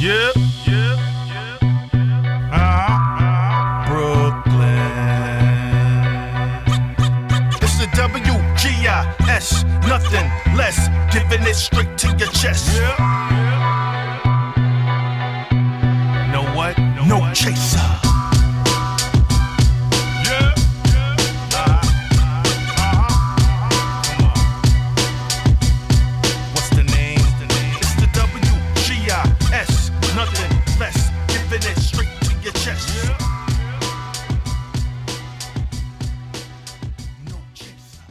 Yeah, yeah, yeah. Brooklyn. It's the WGIS, nothing less, giving it straight to your chest. Yeah, yeah. Know what? No chaser. Yeah, yeah. Come on. What's the name? It's the WGIS, nothing less, giving it straight to your chest. No chaser.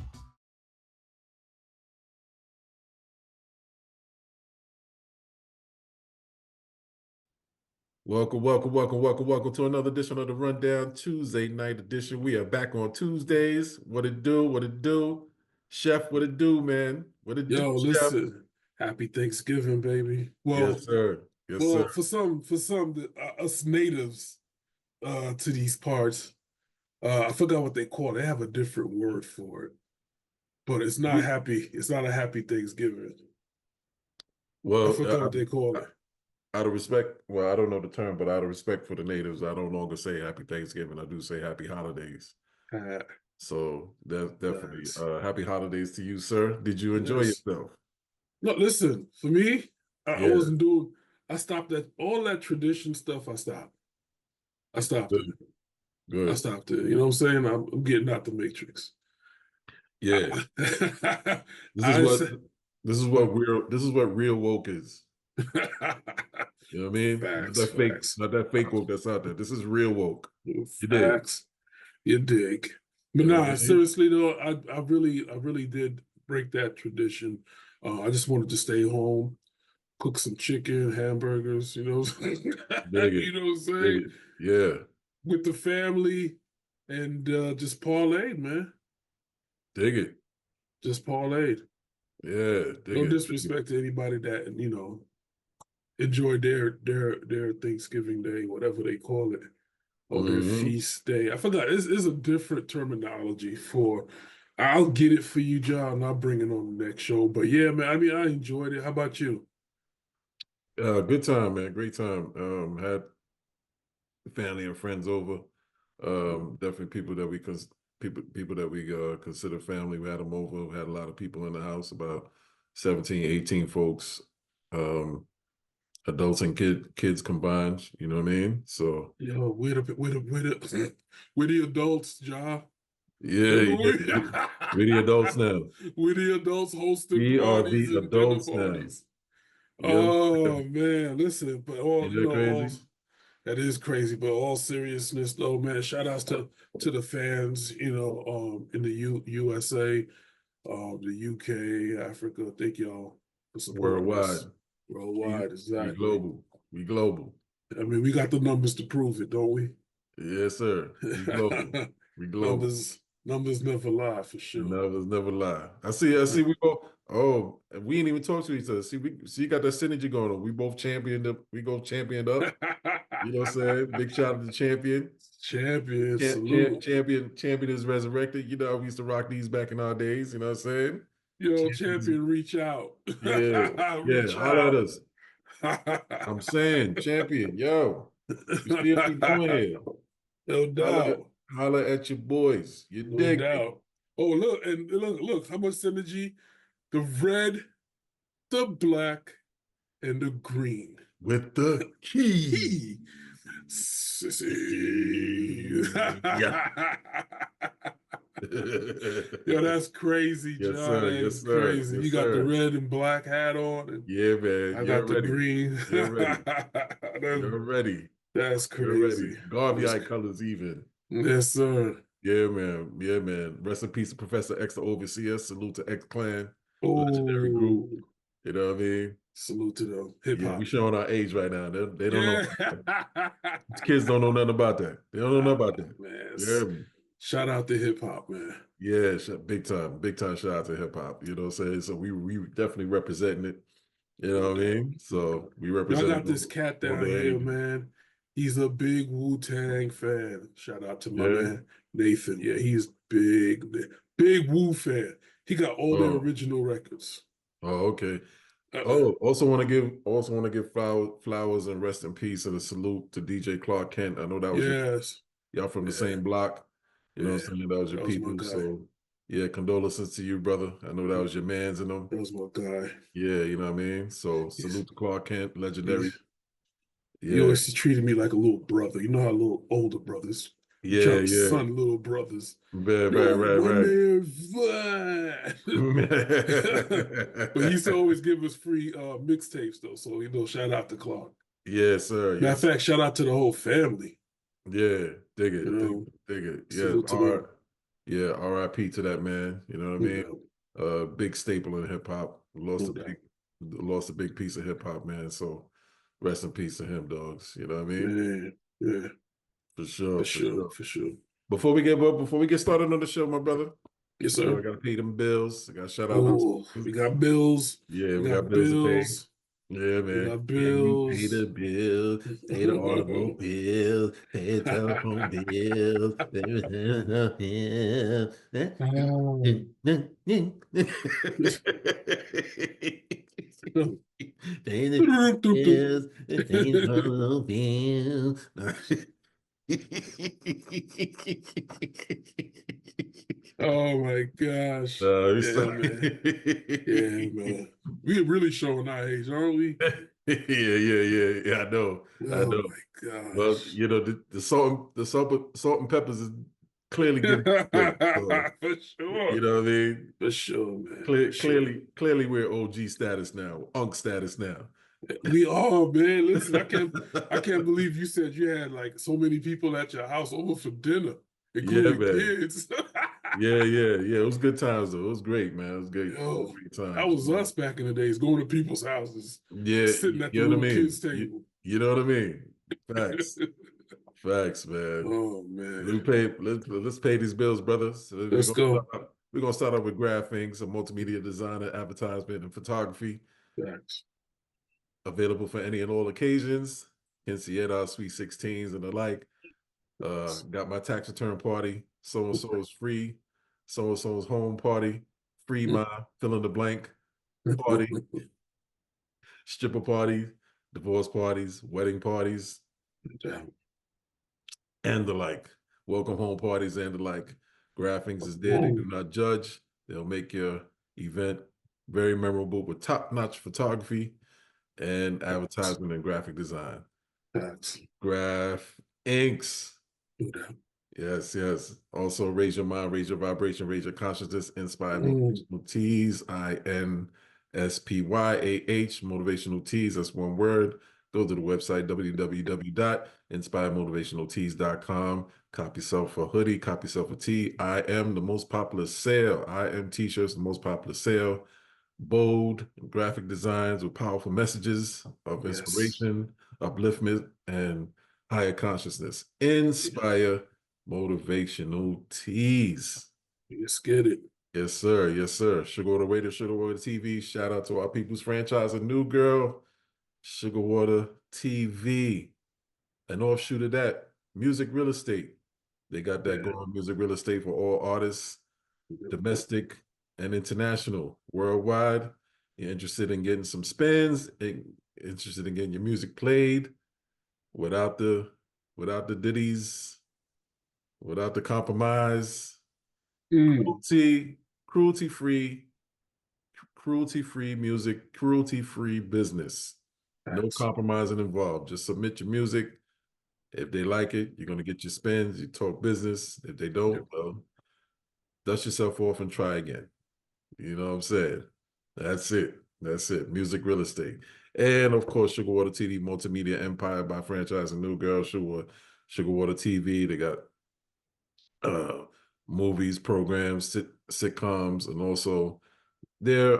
Welcome to another edition of the Rundown Tuesday night edition. We are back on Tuesdays. What it do? Chef, what it do, man? What it do, Yo, Chef? listen, happy Thanksgiving, baby. Yes, sir. Yes, sir. For some us natives to these parts, I forgot what they call it. They have a different word for it, but it's not happy. It's not a happy Thanksgiving. Well, I forgot what they call it. out of respect, well, I don't know the term, but out of respect for the natives, I no longer say Happy Thanksgiving. I do say Happy Holidays. Uh, So that's definitely Nice. Happy Holidays to you, sir. Did you enjoy Yes. yourself? No, listen, for me, I Yeah. wasn't doing. I stopped that all that tradition stuff. I stopped Good. it. I Good. stopped it. You know what I'm saying? I'm getting out the matrix. Yeah. I This is what real woke is. You know what I mean? Facts. Not that fake woke that's out there. This is real woke. You dig? Facts. You dig. But You know what I nah, mean? seriously though, I really did break that tradition. I just wanted to stay home, cook some chicken, hamburgers, you know, Dig it. you know what I'm Dig saying? it. Yeah. With the family and just parlayed, man. Dig it. Just parlayed. Yeah. Dig No it. disrespect to anybody that, you know, enjoy their Thanksgiving Day, whatever they call it, or their Mhm. feast day. I forgot. It's a different terminology for. I'll get it for you, John. I'll bring it on the next show. But yeah, man. I mean, I enjoyed it. How about you? Good time, man. Great time. Had family and friends over. Definitely people that we people that we consider family. We had them over. We had a lot of people in the house, about 17, 18 folks. Adults and kids combined, you know what I mean? So Yo, we're the adults, John. yeah, we're the adults now. We're the adults hosting We are parties the and dinner adults now. parties. You Oh understand? man, listen, but all Ain't you that know, all crazy? that is crazy, but all seriousness though, man, shout outs to the fans, you know, in the USA, the UK, Africa. Thank y'all for supporting Worldwide. us. Worldwide, We exactly. global. We global. I mean, we got the numbers to prove it, don't we? Yes, sir. We global. We global. Numbers never lie for sure. Never lie. I see we both we ain't even talk to each other. See, you got that synergy going on. We both championed up. We both championed up. You know what I'm saying? Big shout out to Champion. Champion, salute. Champion is resurrected. You know, we used to rock these back in our days, you know what I'm saying? Yo, Champion, reach out. Yeah. Reach Holler at out. us. I'm saying, Champion, yo, you see what we doing here? No doubt. Holler at your boys. You No dig me? doubt. Oh, look, and look, how much synergy? The red, the black, and the green. With the key. Sissy. Yeah. Yo, that's crazy, Yes, John. sir. That Yes, is sir. crazy. Yes, You got the sir. red and black hat on, and Yeah, man. I You're got the ready. green. You're ready. You're ready. That's You're ready. crazy. Garvey eye colors even. Yes, sir. Yeah, man. Yeah, man. Rest in peace to Professor X, the overseer. Salute to X Clan. Legendary group. Oh, You know what I mean? salute to them. Hip Yeah, hop. we showing our age right now. They don't know. Yeah. These kids don't know nothing about that. They don't know nothing about that. Man, You hear me? shout out to hip hop, man. Yeah, big time shout out to hip hop. You know what I'm saying? So we definitely representing it. You know what I mean? So we represent. Y'all got this cat down here, man. He's a big Wu-Tang fan. Shout out to my man Nathan. Yeah, he's big Wu fan. He got all the original records. Oh, okay. Oh, also want to give flowers and rest in peace and a salute to DJ Clark Kent. I know that was Yes. y'all from the Yeah. same block. You know what Yeah. I'm saying? That was your That was my people. guy. So yeah, condolences to you, brother. I know that was your mans in them. That was my guy. Yeah, you know what I mean? So Yes. salute to Clark Kent, He, legendary. he Yeah, always treated me like a little brother. You know how little older brothers, yeah, Junk's yeah. son, little brothers. Right, No right, one right, there. But he used to always give us free mixtapes though. So shout out to Clark. Yes, sir. Matter of Yes. fact, shout out to the whole family. Yeah, dig You it, know, dig it. Yeah, salute to them. yeah, R.I.P. to that man. You know what I No mean? doubt. Big staple in hip hop. No doubt. Lost a big piece of hip hop, man. So rest in peace to him, dogs. You know what I mean? Man, yeah, For sure, for for sure, sure. for sure. Before we get started on the show, my brother, Yes, you know, I sir. gotta pay them bills. I gotta shout out them. Oh, we got bills. Yeah, We we got got bills to pay. bills. Yeah, We man. got Can you pay bills. the bill? Pay the automobile, pay the telephone bill. Pay the bills, pay the automobile. Oh my gosh. It's Yeah, man. Yeah, man. We really showing our age, aren't we? yeah. I know. Oh my Well, gosh. you know, salt and peppers is clearly giving us away. So, For sure. you know what I mean? For sure, man. For sure. Clearly we're OG status now, Unk status now. We are, man. Listen, I can't believe you said you had like so many people at your house over for dinner, Yeah, including man. kids. Yeah. It was good times though. It was great, man. It was great. Yo, Great times. that was us back in the days, going to people's houses, Yeah, sitting at the you know little what I mean? kids' table. You know what I mean? Facts. Facts, man. Oh man. Let's pay these bills, brothers. So Let's go. We're gonna start off with GraphInks, a multimedia designer, advertisement, and photography. Thanks. Available for any and all occasions. Quinceañera, Sweet 16s, and the like. Got my tax return party. So and so is free. So and so's home party. Free my fill in the blank party. Stripper party, divorce parties, wedding parties, and the like. Welcome home parties and the like. GraphInks is there. They do not judge. They'll make your event very memorable with top-notch photography and advertisement and graphic design. Thanks. GraphInks. No doubt. Yes. Also, raise your mind, raise your vibration, raise your consciousness. Inspire Motivational Tees, INSPYAH, Motivational Tees. That's one word. Go to the website, www.inspiremotivationaltees.com. Cop yourself a hoodie, cop yourself a tee. I am the most popular sale. I am t-shirts, the most popular sale. Bold graphic designs with powerful messages of inspiration, upliftment, and higher consciousness. Inspire Motivational Tees. Let's get it. Yes, sir. Yes, sir. Sugar Water Radio, Sugar Water TV. Shout out to our people's franchise, a new girl, Sugar Water TV. An offshoot of that, Music Real Estate. They got that going, Music Real Estate for all artists, domestic and international, worldwide. You're interested in getting some spins, interested in getting your music played without the ditties, without the compromise. Cruelty-free music, cruelty-free business. No compromising involved. Just submit your music. If they like it, you're going to get your spins. You talk business. If they don't, well, dust yourself off and try again. You know what I'm saying? That's it. Music Real Estate. And of course, Sugar Water TV, Multimedia Empire by Franchise and New Girl, Sugar Water TV. They got movies, programs, sitcoms, and also their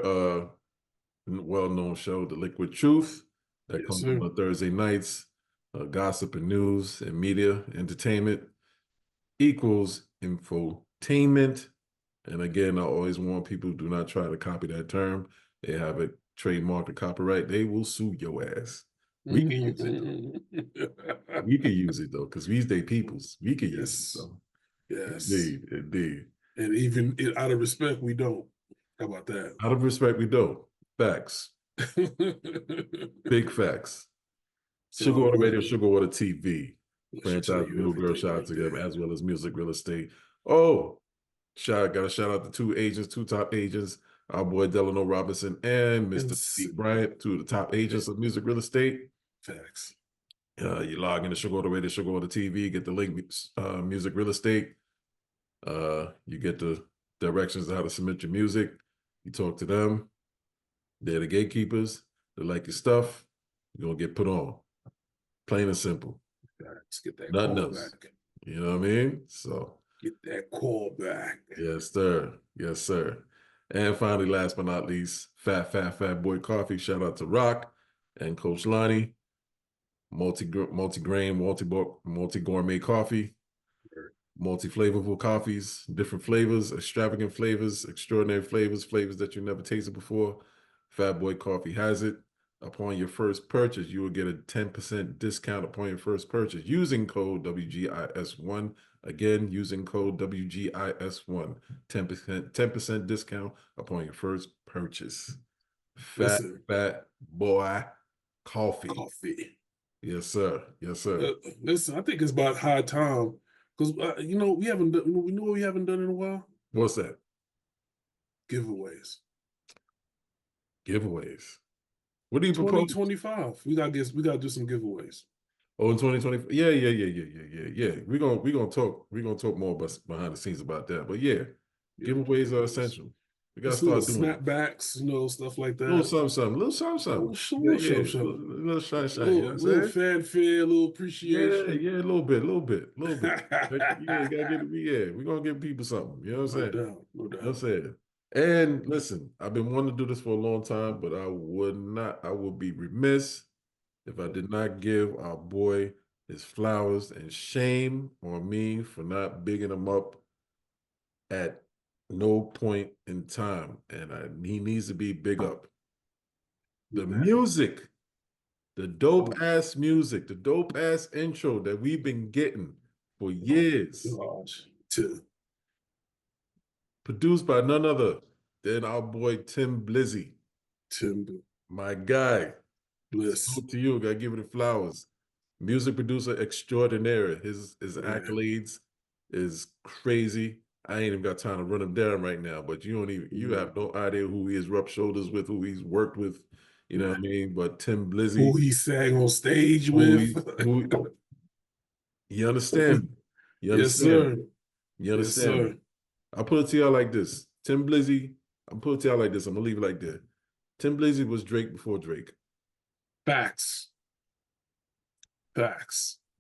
well-known show, The Liquid Truth, that comes on Thursday nights. Gossip and news and media, entertainment equals infotainment. And again, I always warn people, do not try to copy that term. They have it trademarked or copyright. They will sue your ass. We can use it though. We can use it though, because we they peoples. We can use it though. Yes. Indeed. And even out of respect, we don't. How about that? Out of respect, we don't. Facts. Big facts. So Sugar Water Radio, well, Sugar Water TV. I should tell Franchise you Little Girl, everything shout out right to them, there. as well as Music Real Estate. Oh, got a shout out to two top agents, our boy Delano Robinson and Mr. It's Pete Bryant, two of the top agents of Music Real Estate. facts. You log into Sugar Water Radio, Sugar Water TV, get the link, Music Real Estate. You get the directions on how to submit your music. You talk to them. They're the gatekeepers. They like your stuff. You're gonna get put on. Plain and simple. Facts. Get that Nothing call else. back. You know what I mean? So Get that call back. yes, sir. Yes, sir. And finally, last but not least, Fat Boy Coffee. Shout out to Rock and Coach Lonnie. Multi-grain, multi-gourmet coffee. Multi-flavorful coffees, different flavors, extravagant flavors, extraordinary flavors that you never tasted before. Fat Boy Coffee has it. Upon your first purchase, you will get a 10% discount upon your first purchase using code WGIS1. Again, using code WGIS1. 10% discount upon your first purchase. Listen. Fat Boy Coffee. Coffee. Yes, sir. Yes, sir. Listen, I think it's about high time because you know we haven't done. We know what we haven't done in a while. What's that? Giveaways. Giveaways. What do you propose? 2025. We gotta do some giveaways. Oh, in 2020. Yeah. We're gonna talk more about behind the scenes about that. But yeah, giveaways are essential. We gotta start doing snapbacks, you know, stuff like that. Little something. Little Shine. You know what I'm saying? Little fanfare, a little appreciation. Yeah, a little bit. We're gonna give people something. You know what I'm saying? No doubt. You know what I'm saying? And listen, I've been wanting to do this for a long time, but I would be remiss if I did not give our boy his flowers, and shame on me for not bigging him up at no point in time. And he needs to be big up. The music, the dope ass music, the dope ass intro that we've been getting for years. Produced by none other than our boy Tim Blizzy. My guy. Bliss. Salute to you. Gotta give it the flowers. Music producer extraordinaire. His accolades is crazy. I ain't even got time to run him down right now, but you have no idea who he has rubbed shoulders with, who he's worked with. You know what I mean? But Tim Blizzy. Who he sang on stage with. You understand? You understand? Yes, sir. You understand? Yes, sir. I'll put it to y'all like this. Tim Blizzy, I'm gonna leave it like that. Tim Blizzy was Drake before Drake. Facts.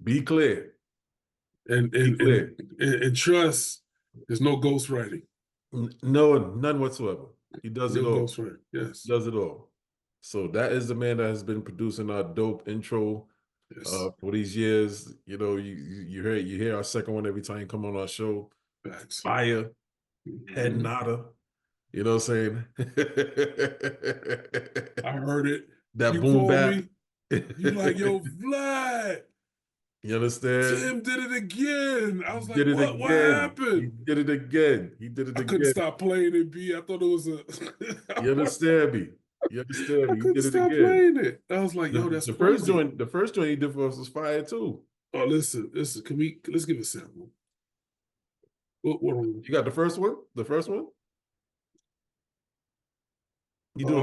Be clear. And trust, there's no ghostwriting. No, none whatsoever. He does it all. Ghostwriting. Yes. Does it all. So that is the man that has been producing our dope intro for these years. You know, you hear our second one every time you come on our show. Facts. Fire. Head nodder. You know what I'm saying? I heard it. That boom bap. You like, yo, Vlad. You understand? Tim did it again. I was like, what happened? He did it again. I couldn't stop playing it, B. I thought it was a... You understand me? I couldn't stop playing it. I was like, yo, that's the first joint he did for us was fire too. Oh, listen. Let's give a sample. What you got the first one? The first one? You do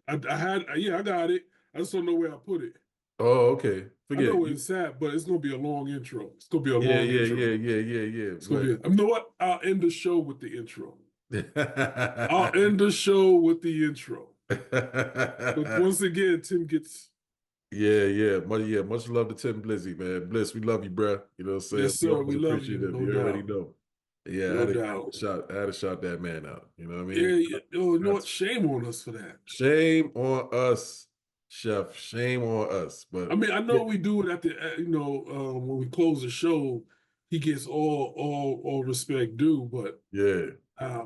I got it. I just don't know where I put it. Oh, okay. I know where it's at, but it's gonna be a long intro. It's gonna be a long intro. Yeah. It's gonna be. You know what? I'll end the show with the intro. I'll end the show with the intro. But once again, Tim gets. Yeah. Much love to Tim Blizzy, man. Bliss, we love you, bro. You know what I'm saying? Yes, sir. We love you. No you doubt. already know. Yeah, no I had to shout that man out. You know what I mean? Yeah. You know what? Shame on us for that. Shame on us, Chef. Shame on us. But I mean, I know we do it at the when we close the show, he gets all respect due, but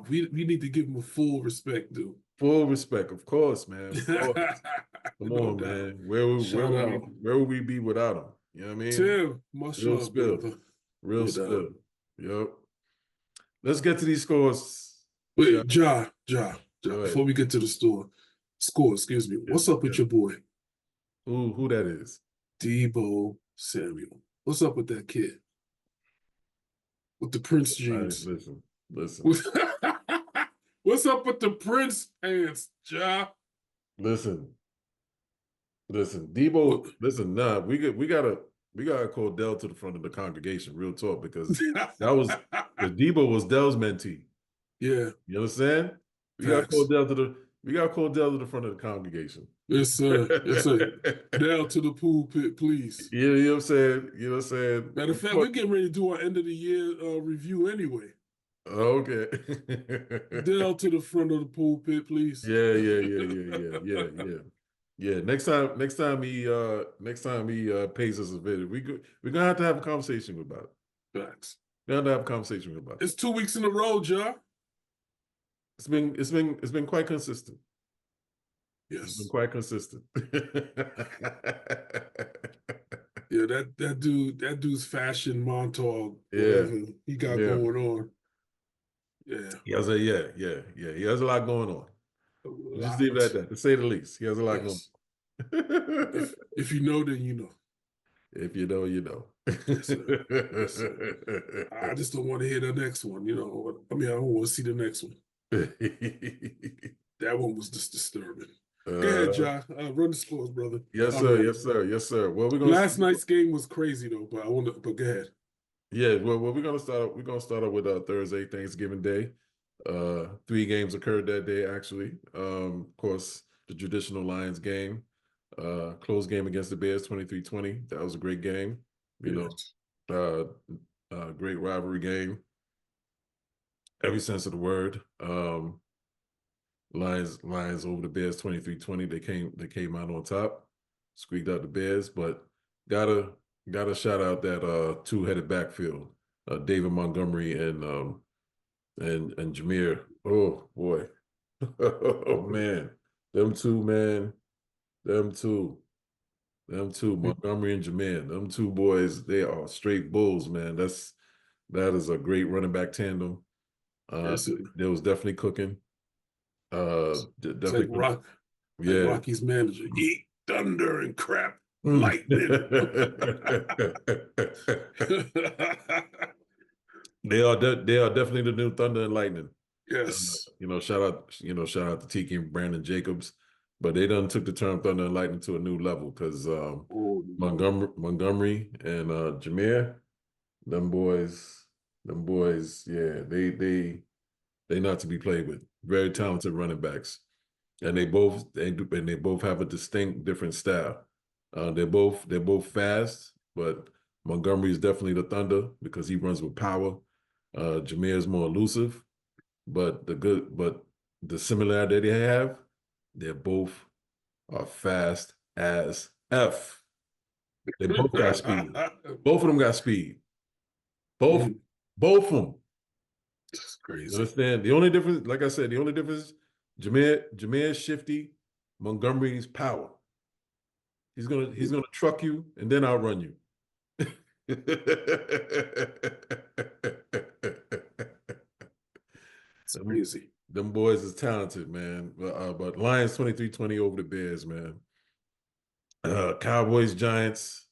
we need to give him a full respect due. Full respect, of course, man. Come on, man. Where would we be without him? You know what I mean? Tim, much love, brother. Real spill. Yep. Let's get to these scores. Wait, Ja, before we get to the Score, excuse me. What's up with your boy, Who that is? Debo Samuel? What's up with that kid? With the Prince All right, jeans. listen, What's up with the Prince pants, Ja? listen. Debo, listen, nah, we gotta call Dell to the front of the congregation, real talk, because the Debo was Dell's mentee. Yeah, You understand? We gotta facts. call Dell to the front of the congregation. Yes, sir. Yes, sir. Down to the pulpit, please. Yeah, you know what I'm saying? You know what I'm saying? Matter of fact, we're getting ready to do our end of the year review anyway. Okay. Down to the front of the pulpit, please. Yeah. Yeah, next time he pays us a visit, we're gonna have to have a conversation about it. Facts. We're gonna have to have a conversation about it. It's 2 weeks in a row, Ja. It's been quite consistent. It's been Yes. quite consistent. Yeah, that dude's fashion Montauk, Yeah. whatever he got Yeah. going on. Yeah. He has He has a lot going on. Just leave it at that, to say the least. He has a lot going Yes. on. If you know, then you know. If you know, you know. Yes, sir. Yes, sir. I just don't want to hear the next one. You know, I mean, I don't want to see the next one. That one was just disturbing. Go ahead, Ja. Run the scores, brother. Yes, I'm sir. ready. Yes, sir. Well, we're gonna Last night's game was crazy though, but but go ahead. Yeah, well, we're gonna start. We're gonna start off with Thursday, Thanksgiving Day. 3 games occurred that day, actually. Of course, the traditional Lions game, close game against the Bears, 23-20. That was a great game. You know, great rivalry game. Every sense of the word. Lions over the Bears, 23-20. They came out on top, squeaked out the Bears, but gotta shout out that 2-headed backfield, David Montgomery and Jameer. Oh boy. Oh man. Them two, Montgomery and Jameer. Them 2 boys, they are straight bulls, man. That is a great running back tandem. Yes, sir. They was definitely cooking. It's Definitely. like Rocky's manager. Eat thunder and crap lightning. They are definitely the new Thunder and Lightning. Yes. Shout out to Tiki and Brandon Jacobs, but they done took the term Thunder and Lightning to a new level because Montgomery and Jameer, them boys, yeah, they not to be played with. Very talented running backs, and they both have a distinct different style. They're both fast, but Montgomery is definitely the Thunder because he runs with power. Jameer is more elusive, but the similarity they have, they both are fast as F. They both got speed. Both of them got speed. Both of them. It's crazy. You understand? The only difference, like I said, Jameer's shifty, Montgomery's power. He's gonna truck you, and then I'll run you. It's crazy. Them boys is talented, man. But Lions 23-20 over the Bears, man. Cowboys, Giants.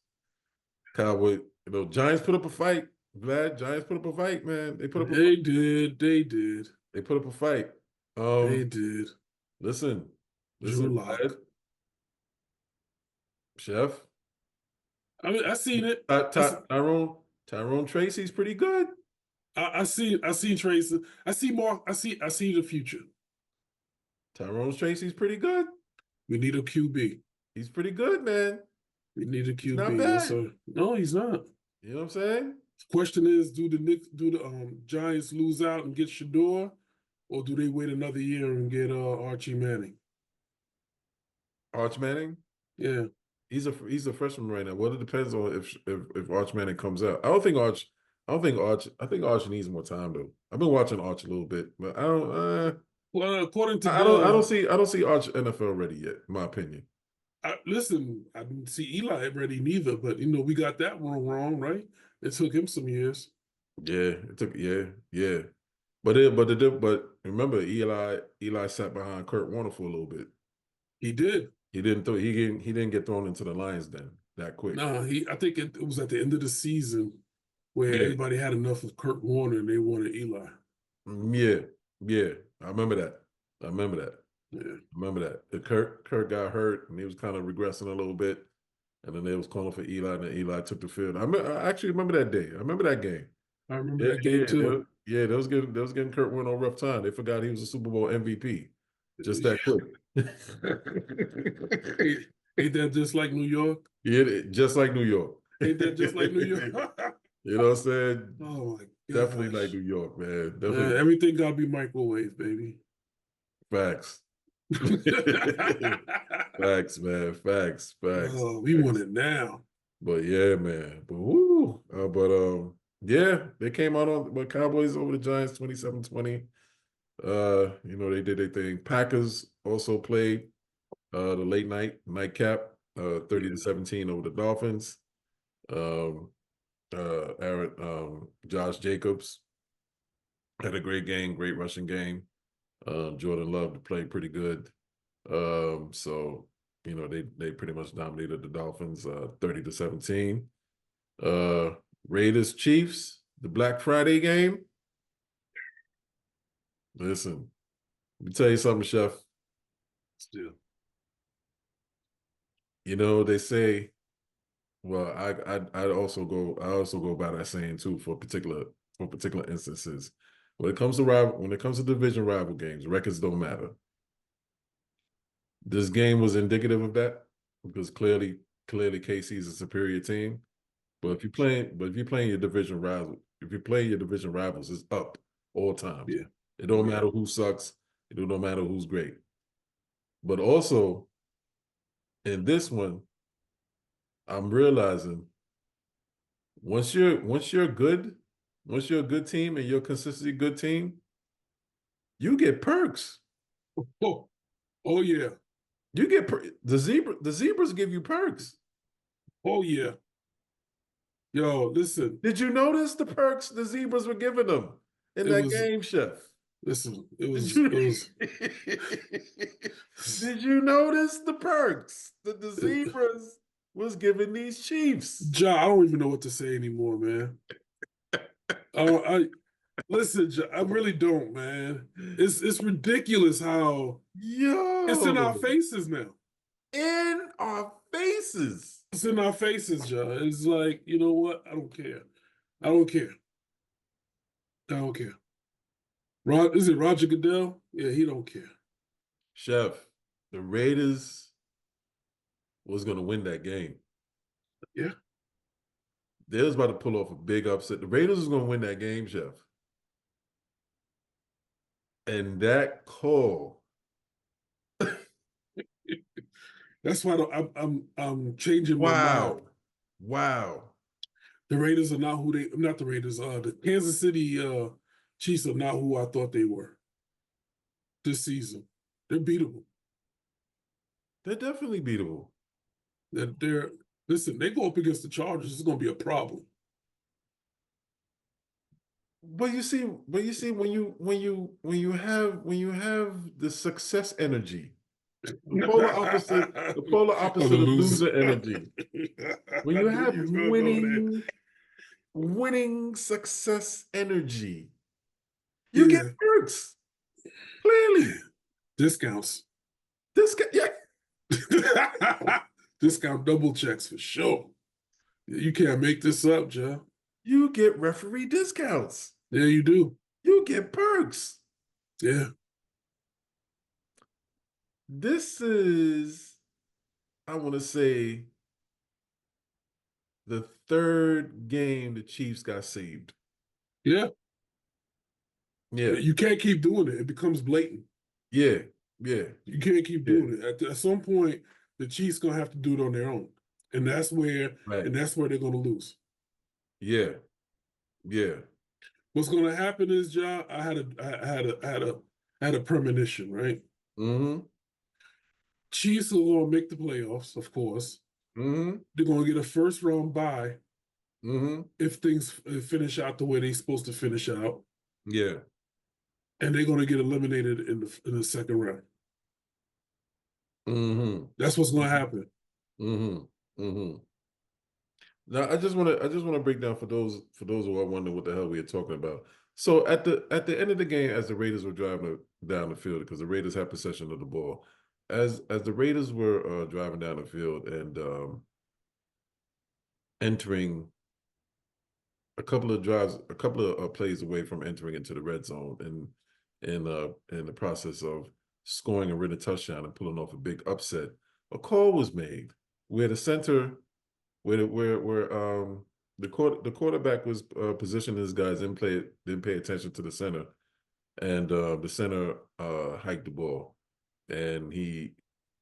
Giants put up a fight. Vlad, Giants put up a fight, man. They put up a fight. They did. They put up a fight. They did. Listen, Drew Lock. Vlad. Chef. I mean, I seen it. Tyrone Tracy's pretty good. I see Tracy. I see more. I see the future. Tyrone Tracy's pretty good. We need a QB. He's pretty good, man. We need a QB. Not bad. Yes, sir. No, he's not. You know what I'm saying? The question is, do the Giants lose out and get Shador, or do they wait another year and get Archie Manning? Arch Manning? Yeah. He's a freshman right now. Well, it depends on if Arch Manning comes out. I think Arch needs more time though. I've been watching Arch a little bit, but I don't. Well, according to I don't see Arch NFL ready yet, in my opinion. Listen, I didn't see Eli ready neither, but we got that one wrong, right? It took him some years. Yeah, it took yeah. But remember, Eli sat behind Kurt Warner for a little bit. He did. He didn't throw. He didn't get thrown into the Lions den that quick. No, I think it was at the end of the season where Yeah. everybody had enough of Kurt Warner and they wanted Eli. Yeah, yeah. I remember that. I remember that. Yeah. I remember that. Kurt got hurt and he was kind of regressing a little bit. And then they was calling for Eli, and then Eli took the field. I actually remember that day. I remember that game. I remember that game too. They was getting Kurt Warner on a rough time. They forgot he was a Super Bowl MVP. Just that quick. Ain't that just like New York? Yeah, just like New York. Ain't that just like New York? You know what I'm saying? Oh my god. Definitely like New York, man. Definitely. Everything gotta be microwave, baby. Facts. Facts, man. Facts. Oh, we want it now. But yeah, man. But woo. Yeah, they came out on the Cowboys over the Giants 27-20. They did their thing. Packers also played the late nightcap, 30-17 over the Dolphins. Josh Jacobs had a great game, great rushing game. Jordan Love played pretty good. So they pretty much dominated the Dolphins 30-17. Raiders Chiefs, the Black Friday game. Listen, let me tell you something, Chef. Still. They say, well, I also go by that saying too for particular instances. When it comes to division rival games, records don't matter. This game was indicative of that because clearly KC is a superior team. But if you're playing your division rivals, it's up all times. Yeah. It don't matter who sucks. It don't matter who's great. But also, in this one, I'm realizing once you're a good team and you're a consistently good team, you get perks. Oh yeah. You get the zebras give you perks. Oh yeah. Yo, listen. Did you notice the perks the zebras were giving them in that game, Chef? Listen, it was. Did you notice the perks that the zebras was giving these Chiefs? Ja, I don't even know what to say anymore, man. Listen, Ja, I really don't, man. It's ridiculous how it's in our faces now. In our faces. It's in our faces, Ja. It's like, you know what? I don't care. I don't care. I don't care. Is it Roger Goodell? Yeah, he don't care. Chef, the Raiders was going to win that game. Yeah. They was about to pull off a big upset. The Raiders was going to win that game, Chef. And that call. That's why I'm changing my mind. Wow. The Raiders are not not the Raiders. The Kansas City Chiefs are not who I thought they were this season. They're beatable. They're definitely beatable. Listen, they go up against the Chargers, it's gonna be a problem. But you see, when you have the success energy, the polar opposite of loser energy. When you have winning success energy, you get perks. Clearly. Discounts. Discount double checks for sure. You can't make this up, Joe. You get referee discounts. Yeah, you do. You get perks. Yeah. This is, I want to say, the third game the Chiefs got saved. Yeah. Yeah. You can't keep doing it. It becomes blatant. Yeah. You can't keep doing it. At some point, the Chiefs gonna have to do it on their own, and that's where they're gonna lose. Yeah. What's gonna happen is, John, I had a premonition, right? Mm-hmm. Chiefs are gonna make the playoffs, of course. Mm-hmm. They're gonna get a first round bye. Mm-hmm. If things finish out the way they're supposed to finish out. Yeah. And they're gonna get eliminated in the second round. Mm-hmm. That's what's going to happen. Mm-hmm. Mm-hmm. Now I just want to break down for those who are wondering what the hell we are talking about. So at the end of the game, as the Raiders were driving down the field, because the Raiders had possession of the ball, as the Raiders were driving down the field and entering a couple of drives, a couple of plays away from entering into the red zone, and in the process of scoring a written touchdown and pulling off a big upset, a call was made where the center, the quarterback was positioning his guys, didn't pay attention to the center, and the center hiked the ball, and he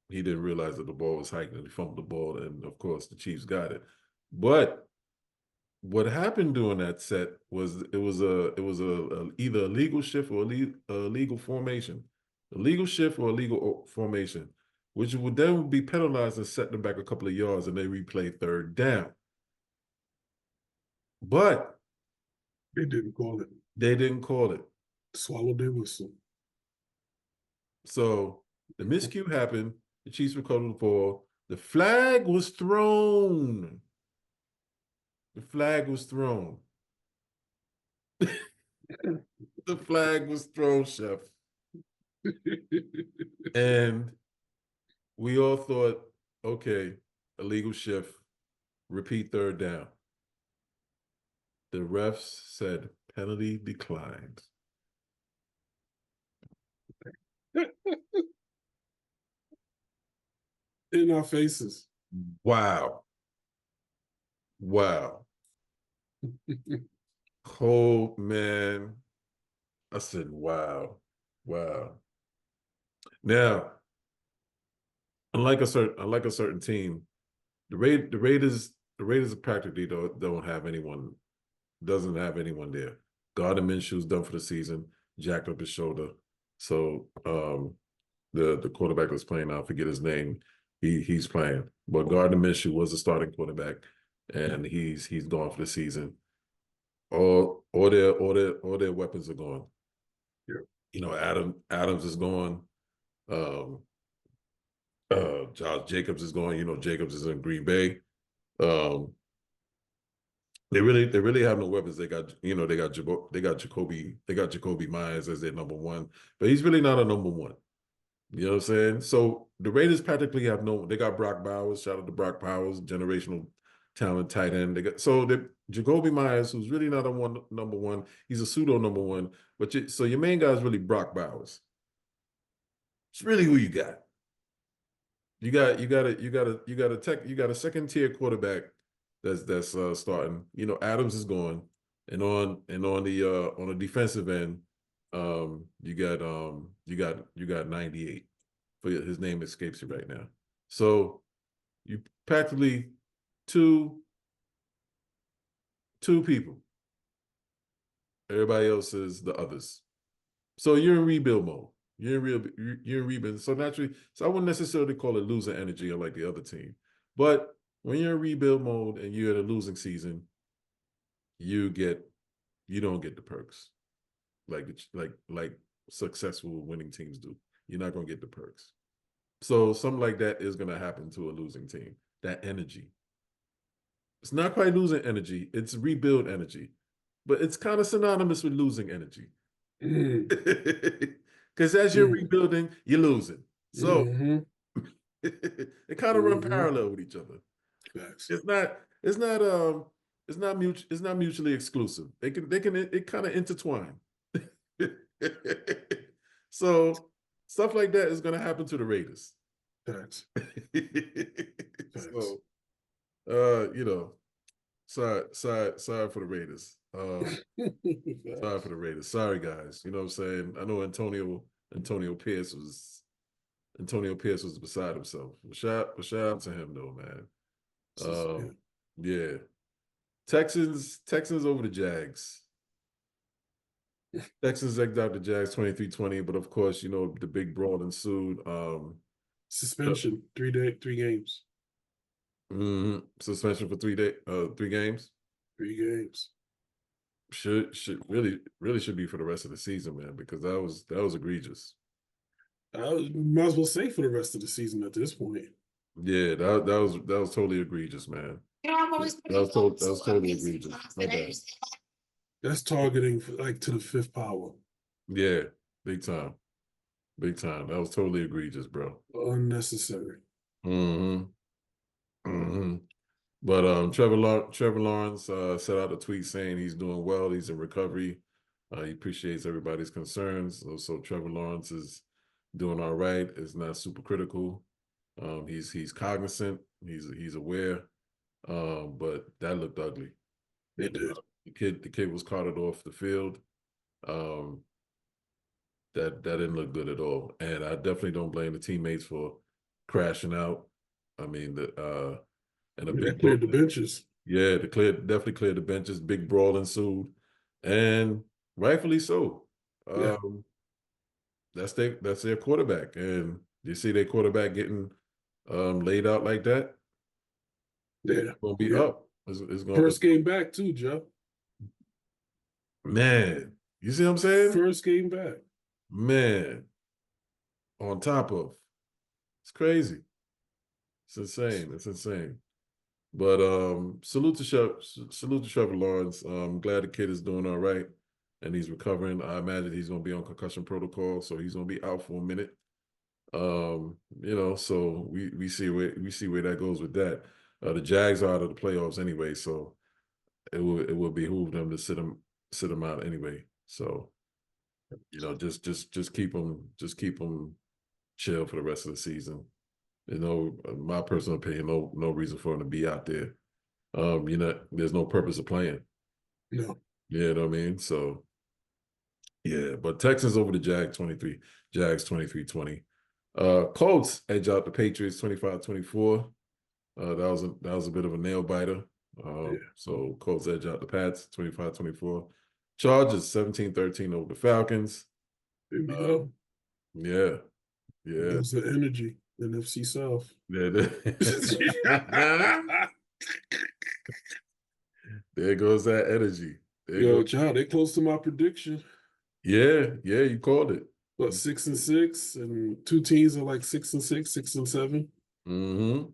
didn't realize that the ball was hiked, and he fumbled the ball, and of course the Chiefs got it. But what happened during that set was it was either a legal shift or a legal formation, a legal shift or a legal formation, which would then be penalized and set them back a couple of yards, and they replay third down. But They didn't call it. they didn't call it. Swallowed their whistle. So the miscue happened. The Chiefs recovered the ball. The flag was thrown. The flag was thrown. The flag was thrown, Chef. And we all thought, okay, illegal shift, repeat third down. The refs said penalty declined. In our faces. Wow. Wow. Oh, man. I said, wow. Wow. Now, unlike a certain team, the Raiders practically don't have anyone, doesn't have anyone there. Gardner Minshew's done for the season, jacked up his shoulder. So the quarterback that's playing, I forget his name, he's playing. But Gardner Minshew was the starting quarterback, and he's gone for the season. All their weapons are gone. Yeah. You know, Adams is gone. Josh Jacobs is going. You know, Jacobs is in Green Bay. They really have no weapons. They got Jacoby Myers as their number one, but he's really not a number one. You know what I'm saying? So the Raiders practically have no. They got Brock Bowers. Shout out to Brock Bowers, generational talent tight end. Jacoby Myers, who's really not number one. He's a pseudo number one. But so your main guy is really Brock Bowers. It's really who you got. You got a second tier quarterback that's starting. You know, Adams is gone, and on the defensive end, you got 98. For his name escapes you right now. So you practically two people. Everybody else is the others. So you're in rebuild mode. You're in rebuild. So naturally, I wouldn't necessarily call it losing energy like the other team. But when you're in rebuild mode and you're in a losing season, you don't get the perks like successful winning teams do. You're not gonna get the perks. So something like that is gonna happen to a losing team. That energy. It's not quite losing energy, it's rebuild energy. But it's kind of synonymous with losing energy. Because as you're rebuilding, you're losing. So they kind of run parallel with each other. Facts. It's not mutually exclusive. It kind of intertwine. So stuff like that is going to happen to the Raiders. Facts. So, you know, sorry for the Raiders. Sorry for the Raiders. Sorry, guys. You know what I'm saying? I know Antonio Pierce was beside himself. Shout out to him though, man. Yeah. Texans over the Jags. Texans egged out the Jags 23-20, but of course, you know, the big brawl ensued. Suspension, 3 games. Suspension for 3 games. 3 games. Should really should be for the rest of the season, man, because that was egregious. I might as well say for the rest of the season at this point. Yeah, that was totally egregious, man. That was totally egregious. My bad. That's targeting like to the fifth power. Yeah, big time. Big time. That was totally egregious, bro. Unnecessary. Mm-hmm. Mm-hmm. But Trevor Lawrence set out a tweet saying he's doing well, he's in recovery. He appreciates everybody's concerns. So Trevor Lawrence is doing all right. It's not super critical. He's cognizant. He's aware. But that looked ugly. It did. The kid was carted off the field. Um, that didn't look good at all. And I definitely don't blame the teammates for crashing out. I mean, and a That big cleared the benches. yeah, definitely cleared the benches. Big brawl ensued, and rightfully so. Yeah. That's their quarterback, and you see their quarterback getting laid out like that. Yeah. It's gonna be Yeah. up. It's gonna First game back too, Joe. man. You see what I'm saying? First game back. Man, on top of it's crazy. It's insane. It's insane. But salute to Trevor Lawrence. I'm glad the kid is doing all right and he's recovering. I imagine he's going to be on concussion protocol, so he's going to be out for a minute. So we see where that goes with that. The Jags are out of the playoffs anyway, so it will behoove them to sit them out anyway. So just keep them chill for the rest of the season. My personal opinion, no reason for him to be out there. There's no purpose of playing. No. You know what I mean? So, yeah, but Texans over the Jags 23-20. Colts edge out the Patriots 25-24. That was a bit of a nail biter. So Colts edge out the Pats 25-24. Chargers 17-13 over the Falcons. There we go. Yeah. Yeah. There's the energy. NFC South. Yeah. There goes that energy. Yo, John, they close to my prediction. Yeah, you called it. What, 6-6, and two teams are like 6-6, 6-7.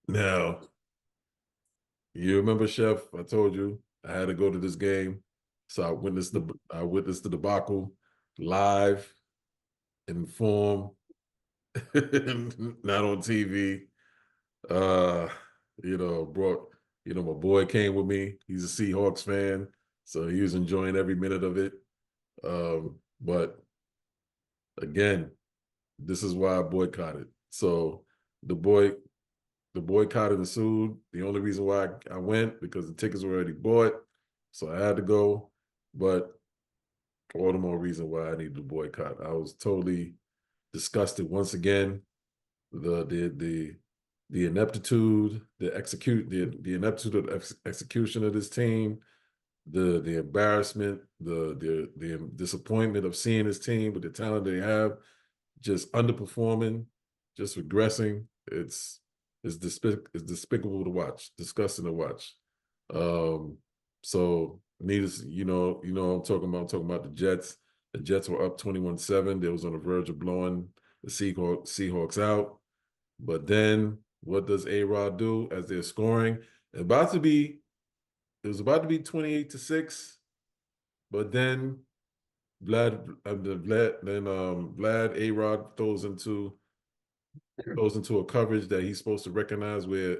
Now, you remember, Chef? I told you I had to go to this game, so I witnessed the debacle live, in form, not on TV. My boy came with me. He's a Seahawks fan, so he was enjoying every minute of it. But again, this is why I boycotted. So the boycotted ensued. The only reason why I went because the tickets were already bought, so I had to go. But all the more reason why I needed to boycott. I was totally disgusted once again. The ineptitude, the ineptitude of the execution of this team, the embarrassment, the disappointment of seeing this team with the talent they have, just underperforming, just regressing. It's despicable to watch, disgusting to watch. So needless, I'm talking about the Jets. The Jets were up 21-7. They was on the verge of blowing the Seahawks out. But then what does A-Rod do as they're scoring? It was about to be 28-6, but then Vlad A-Rod throws into a coverage that he's supposed to recognize where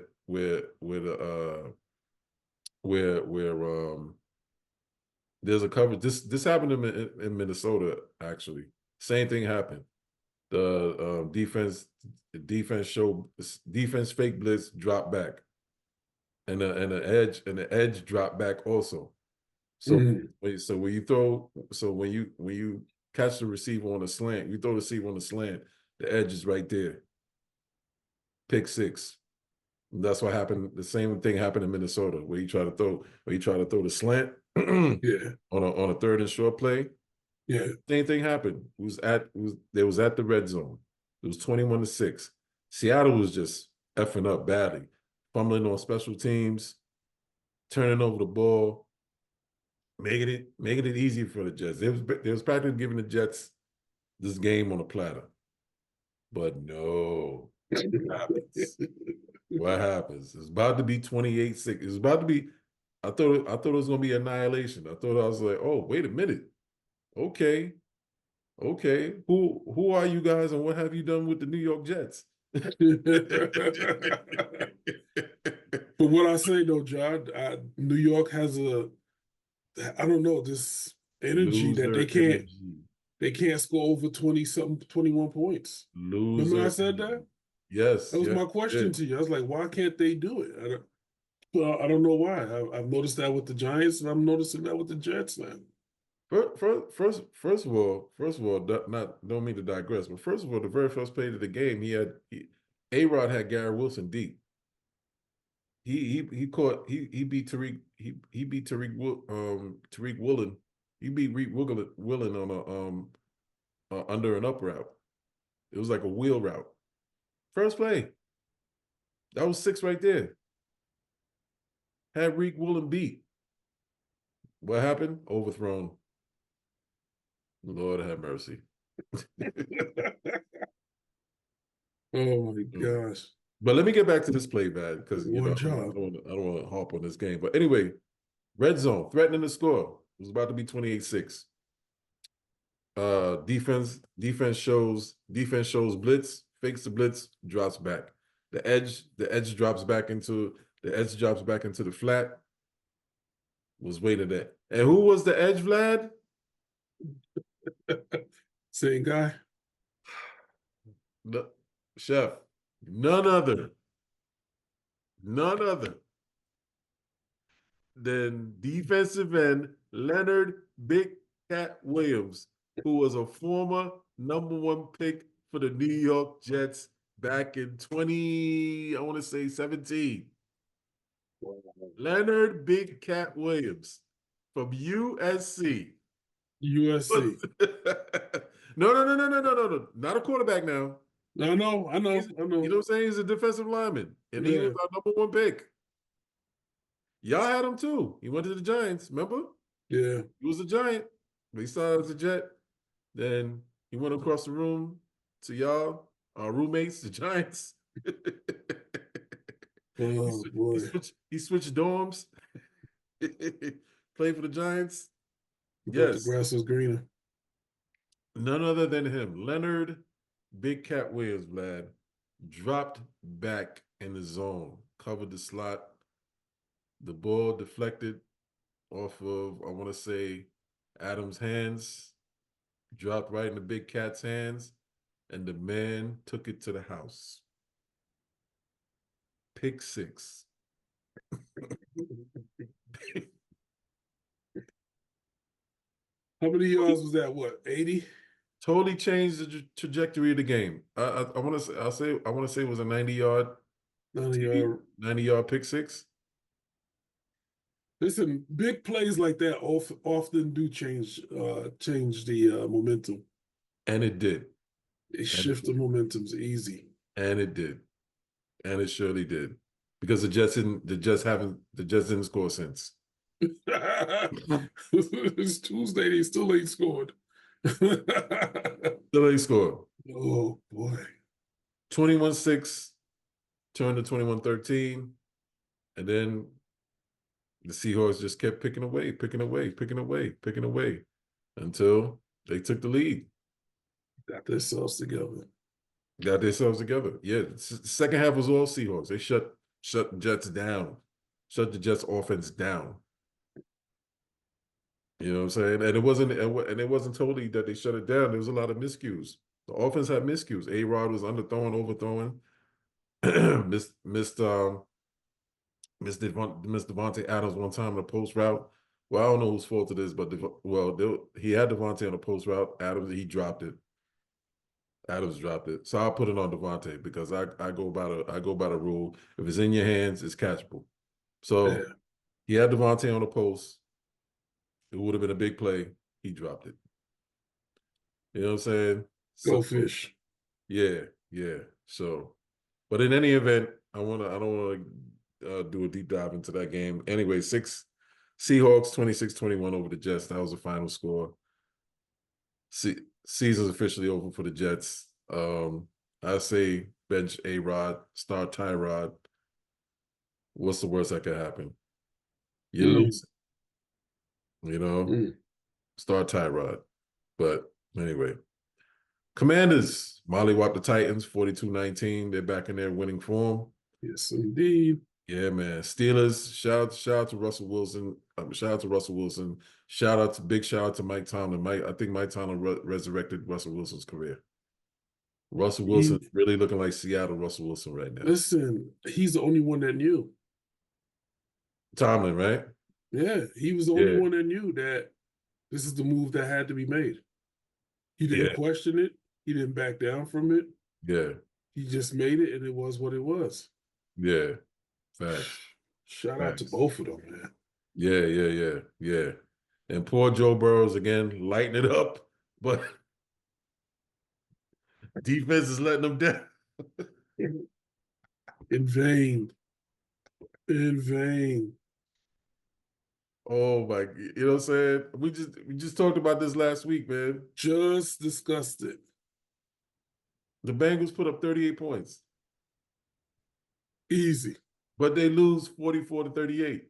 there's a coverage. This happened in Minnesota, actually. Same thing happened. The defense fake blitz dropped back, and the edge dropped back also. So when you catch the receiver on a slant, you throw the receiver on the slant, the edge is right there. Pick six. And that's what happened. The same thing happened in Minnesota, where you try to throw the slant on a third and short play. Yeah. Same thing happened. They was at the red zone. It was 21-6. Seattle was just effing up badly, fumbling on special teams, turning over the ball, making it easy for the Jets. They was practically giving the Jets this game on a platter. But no, what happens? It's about to be 28-6. It's about to be, I thought it was gonna be annihilation. I thought I was like, oh, wait a minute. Okay. Who are you guys and what have you done with the New York Jets? But what I say though, John, New York has I don't know, this energy that Loser energy. they can't score over 20-something, 21 points. Loser. Remember I said that? energy. Yes. That was yes, my question to you. I was like, why can't they do it? I don't know why. I've noticed that with the Giants, and I'm noticing that with the Jets now. First of all, don't mean to digress, but first of all, the very first play of the game, A-Rod had Gary Wilson deep. He beat Tariq Woolen. He beat Reed Woolen on a under and up route. It was like a wheel route. First play. That was 6 right there. Had Reed Woolen beat. What happened? Overthrown. Lord have mercy. Oh my gosh. But let me get back to this play, Bad, because I One job. don't want to harp on this game. But anyway, red zone, threatening to score. It was about to be 28-6. Defense shows blitz, fakes the blitz, drops back. The edge drops back into the flat. Was waiting there. And who was the edge, Vlad? Same guy. No, Chef. None other than defensive end Leonard Big Cat Williams, who was a former #1 pick for the New York Jets back in 17. Leonard Big Cat Williams from USC. USC. No. Not a quarterback now. I know. You know what I'm saying? He's a defensive lineman. And he was our #1 pick. Y'all had him too. He went to the Giants, remember? Yeah. He was a Giant. But he started as a Jet. Then he went across the room to y'all, our roommates, the Giants. Oh boy. He switched dorms. Played for the Giants. Yes. The grass was greener. None other than him. Leonard Big Cat Williams, Vlad, dropped back in the zone, covered the slot. The ball deflected off of, I want to say, Adams' hands, dropped right in the Big Cat's hands, and the man took it to the house. Pick 6. How many yards was that? What, 80? Totally changed the trajectory of the game. I want to say it was a 90-yard 90-yard pick 6. Listen, big plays like that often do change the momentum. And it did. They shift the momentum's easy. And it did. And it surely did. Because the Jets didn't score since. It's Tuesday, they still ain't scored. Still ain't scored. Oh boy. 21-6 turned to 21-13. And then the Seahawks just kept picking away until they took the lead. Got themselves together. Yeah, the second half was all Seahawks. They shut the Jets down. Shut the Jets offense down. You know what I'm saying? And it wasn't totally that they shut it down. There was a lot of miscues. The offense had miscues. A-Rod was underthrowing, overthrowing. Missed Devontae Adams one time in a post route. Well, I don't know whose fault it is, but he had Devontae on a post route. Adams, he dropped it. Adams dropped it. So I'll put it on Devontae because I go by the rule. If it's in your hands, it's catchable. So he had Devontae on the post. It would have been a big play. He dropped it. You know what I'm saying? Go fish. Yeah. So, but in any event, I don't want to do a deep dive into that game. Anyway, Seahawks 26-21 over the Jets. That was the final score. season's officially over for the Jets. I say bench A-Rod, start Tyrod. What's the worst that could happen? You Mm, lose, you know, mm. start Tyrod. But anyway, Commanders, mollywop the Titans, 42-19. They're back in their winning form. Yes, indeed. Yeah, man. Steelers, shout out to Russell Wilson. Shout out to Russell Wilson. Big shout out to Mike Tomlin. I think Mike Tomlin resurrected Russell Wilson's career. Russell Wilson He, really looking like Seattle Russell Wilson right now. listen, he's the only one that knew. Tomlin, right? Yeah, he was the only Yeah. one that knew that this is the move that had to be made. He didn't Yeah. question it. He didn't back down from it. Yeah. He just made it, and it was what it was. Yeah. Facts. Shout out to Facts. both of them, man. Yeah. And poor Joe Burrows again, lighting it up, but defense is letting them down. In vain. In vain. Oh my, you know what I'm saying? We just talked about this last week, man. Just discussed it. The Bengals put up 38 points, Easy. but they lose 44-38.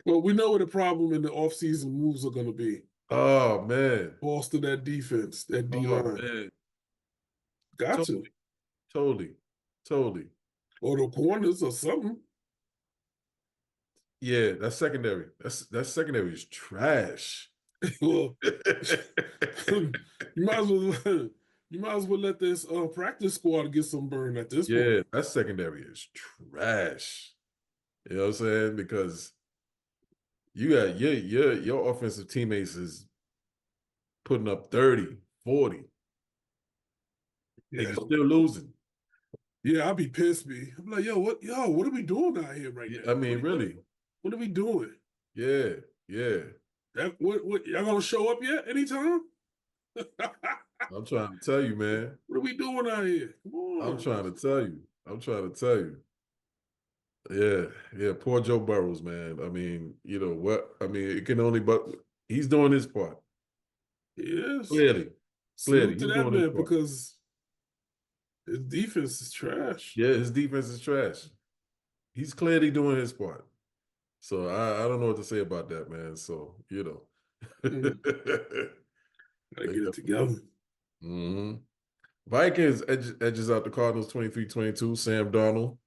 Well, we know what the problem in the offseason moves are going to be. Oh man. Bolster that defense, that D Oh line. man. Got to. Totally. Or the corners or something. Yeah, that's secondary. That secondary is trash. Well, you might as well let this practice squad get some burn at this Yeah, point. that secondary is trash. You know what I'm saying? Because you got your offensive teammates is putting up 30, 40. And Yeah. you're still losing. Yeah, I'd be pissed, me. I'm like, what are we doing out here right now? I mean, really. What are we doing? Yeah. What y'all gonna show up yet anytime? I'm trying to tell you, man. What are we doing out here? Come on. I'm trying to tell you. Yeah. Poor Joe Burrows, man. I mean, you know what? I mean, it can only but he's doing his part. Yes. Clearly. Salute to he's that doing his man part. because his defense is trash. Yeah, his defense is trash. He's clearly doing his part. So I don't know what to say about that, man. So, you know. Gotta get it together. Mm-hmm. Vikings edges out the Cardinals 23-22. Sam Darnold.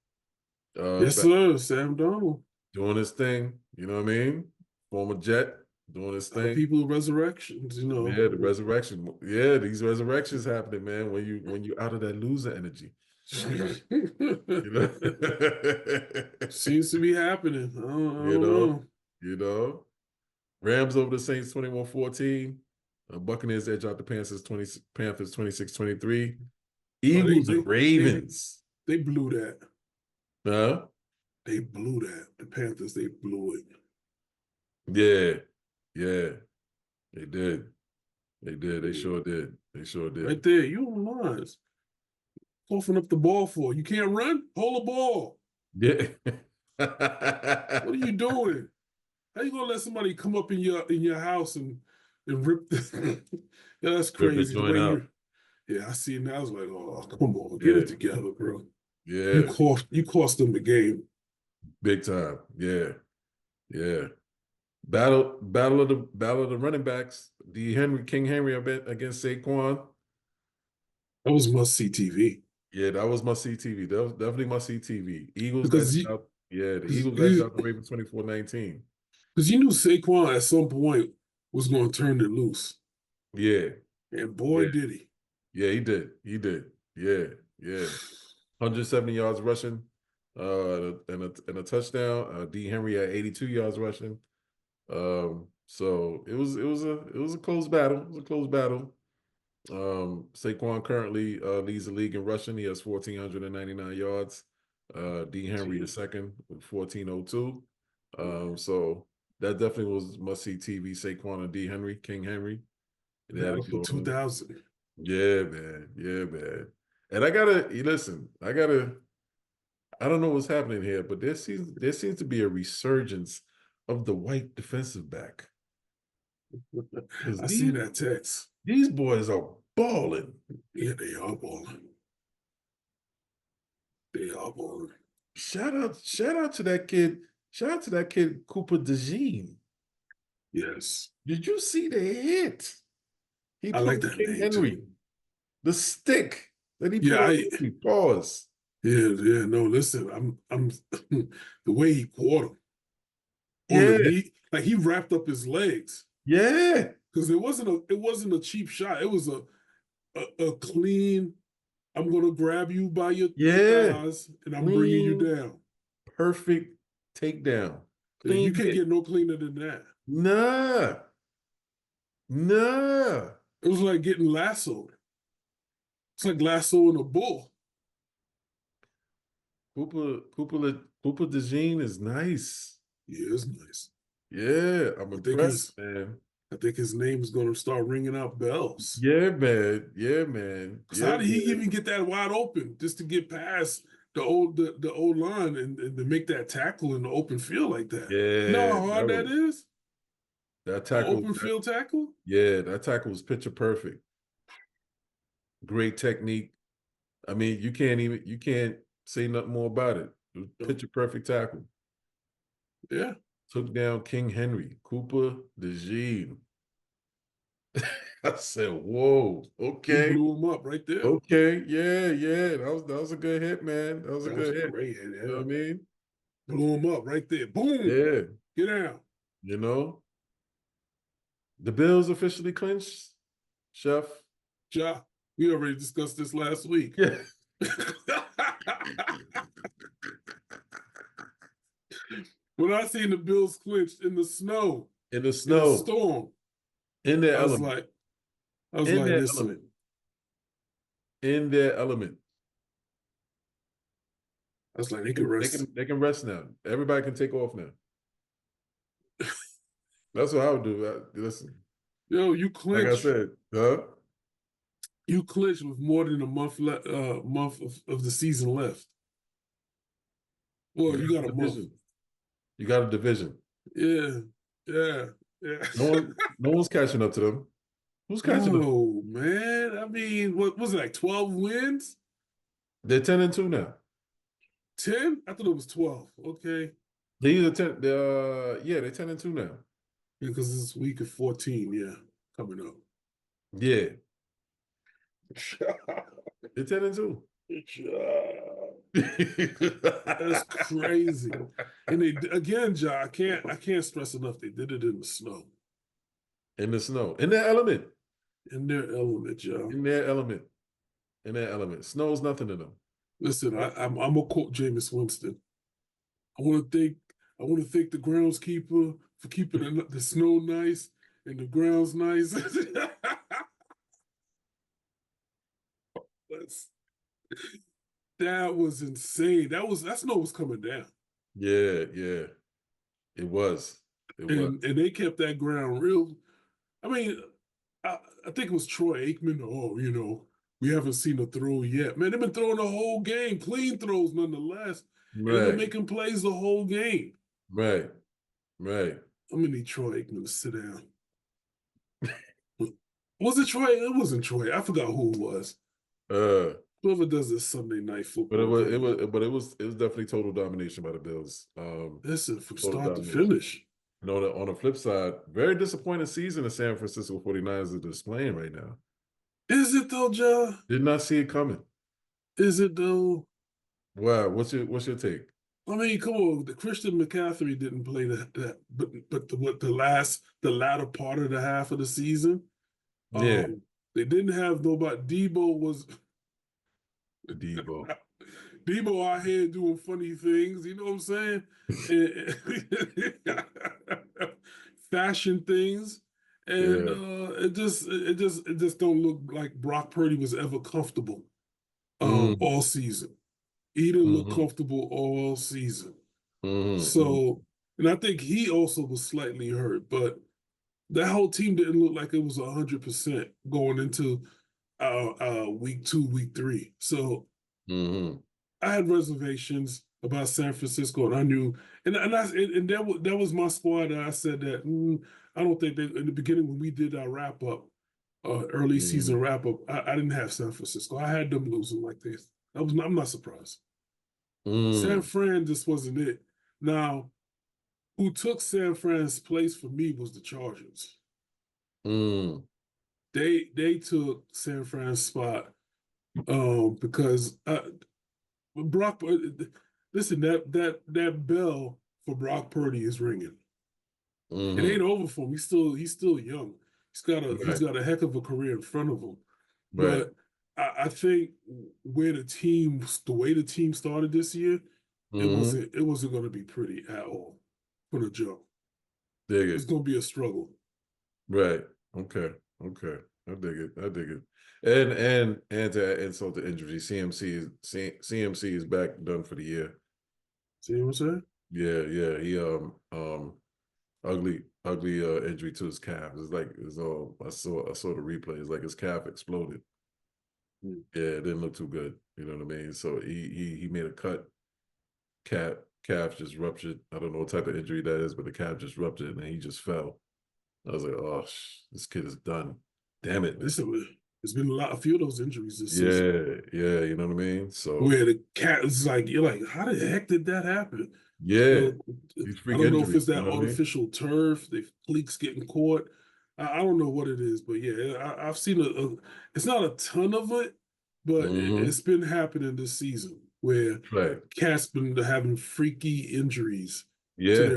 Yes, sir. Sam Darnold. Doing his thing. You know what I mean? Former Jet. Doing his thing. People resurrections, you know. Yeah, the resurrection. Yeah, these resurrections happening, man. When you out of that loser energy. You know? Seems to be happening. I don't know. Rams over the Saints 21-14. Buccaneers edge out the Panthers 26-23. Eagles and Ravens. They blew that. Huh? They blew that. The Panthers, they blew it. Yeah. They did. They sure did. Right there, you on the lines. Coughing up the ball for. You can't run? Hold the ball. Yeah. What are you doing? How you gonna let somebody come up in your house and rip the yeah, that's crazy. Yeah, I see it now. I was like, oh, come on, get it together, bro. Yeah. You cost them the game. Big time. Yeah. Battle of the running backs. King Henry against Saquon. That was must see TV. Yeah, that was my CTV. That was definitely my CTV. Eagles the Eagles edged out the Ravens 24-19. Because you knew Saquon at some point was going to turn it loose. Yeah. And boy, did he. Yeah, he did. Yeah. 170 yards rushing, and a touchdown. D. Henry at 82 yards rushing. So it was a close battle. It was a close battle. Saquon currently leads the league in rushing. He has 1,499 yards. D. Henry the second with 1,402. So that definitely was must-see TV. Saquon and D. Henry, King Henry. Yeah, for 2000. Yeah, man. And I don't know what's happening here, but there seems to be a resurgence of the white defensive back. I see that text. These boys are balling. Yeah, they are balling. They are balling. Shout out to that kid. Shout out to that kid, Cooper DeJean. Yes. Did you see the hit? He I like played that King name Henry. too. The stick that he put Yeah, on Henry. Pause. yeah, no, listen, I'm the way he caught him on Yeah, the knee, like he wrapped up his legs. yeah, Because it wasn't a cheap shot. It was a clean, I'm gonna grab you by your yeah. thighs and I'm bringing you Clean, down. perfect takedown. Yeah, you Clean can't hit. get no cleaner than that. Nah. Nah. It was like getting lassoed. It's like lassoing a bull. Cooper DeJean is nice. Yeah, it's nice. Yeah, I'm I think impressed, man. I think his name is gonna start ringing out bells. Yeah, man. Yeah, man. So Yeah, how did he man. even get that wide open just to get past the old line and to make that tackle in the open field like that? You know Yeah, how hard that is? that An tackle. open field tackle? Yeah, that tackle was picture perfect. Great technique. I mean, you can't say nothing more about it. It was No. picture perfect tackle. Yeah. Took down King Henry, Cooper DeJean. I said, "Whoa, He okay, blew him up right there. okay, yeah. That was a good hit, man. That was a That good was hit. great. You know what I mean? Blew him up right there. Boom. Yeah, Get down. you know. The Bills officially clinched, Chef. Ja, we already discussed this last week. Yeah, When I seen the Bills clinched in the snow, in the in the snow, storm, in their I was element, like, I was in like, their listen, element, in their element. I was like, they can rest. They can rest now. Everybody can take off now. That's what I would do. Listen, Yo, you like I clinched. said, huh? You clinched with more than a month of the season left. Well, you got a month. Division. You got a division. Yeah. No one's catching up to them. Who's catching up? No, man. I mean, what was it, like 12 wins? They're 10-2 now. 10? I thought it was 12. Okay. They either 10. They're 10-2 now. Because this week of 14, yeah, coming up. Yeah, they're 10-2. That's crazy. And they again, Ja, I can't stress enough. They did it in the snow. In the snow. In their element. In their element, Ja. In their element. In their element. Snow's nothing to them. Listen, I'm gonna quote Jameis Winston. I want to thank the groundskeeper for keeping the snow nice and the grounds nice. That was insane. That snow was coming down. Yeah. It was. And they kept that ground real. I mean, I think it was Troy Aikman. Oh, we haven't seen a throw yet. Man, they've been throwing the whole game, clean throws nonetheless. And they've been making plays the whole game. Right. I'm gonna need Troy Aikman to sit down. Was it Troy? It wasn't Troy. I forgot who it was. Whoever does this Sunday night football. But it was definitely total domination by the Bills. Listen, from total start to domination. finish. On the flip side, very disappointing season the San Francisco 49ers are displaying right now. Is it though, Ja? Did not see it coming. Is it though? Wow, what's your take? I mean, come on. The Christian McCaffrey didn't play the latter part of the half of the season. Yeah, They didn't have nobody. Debo. Debo out here doing funny things. You know what I'm saying? Fashion things, and it just don't look like Brock Purdy was ever comfortable all season. He didn't look comfortable all season. So, and I think he also was slightly hurt, but that whole team didn't look like it was 100% going into week 2, week 3. So I had reservations about San Francisco, and I knew, and that was my squad. That I said that I don't think that in the beginning when we did our wrap up, early season wrap up, I didn't have San Francisco. I had them losing like this. I'm not surprised. San Fran just wasn't it. Now, who took San Fran's place for me was the Chargers. They took San Fran's spot because Brock. Listen, that bell for Brock Purdy is ringing. It ain't over for him. He's still young. He's got a heck of a career in front of him. Right. But I think the way the team started this year, it wasn't going to be pretty at all from the jump. Dig It's it. going to be a struggle. Right. Okay. I dig it. And to insult the injury, CMC is back, done for the year. See what I'm saying? Yeah. He ugly injury to his calf. It's all I saw the replay. It's like his calf exploded. Yeah, it didn't look too good. You know what I mean? So he made a cut. Calf just ruptured. I don't know what type of injury that is, but the calf just ruptured and then he just fell. I was like, oh, this kid is done. Damn it. Listen, there's been a few of those injuries this season. Yeah, you know what I mean? So where the cat is like, you're like, how the heck did that happen? yeah. I don't know if it's that artificial turf, the fleeks getting caught. I don't know what it is, but yeah, I've seen it's not a ton of it, but it's been happening this season where cats been having freaky injuries to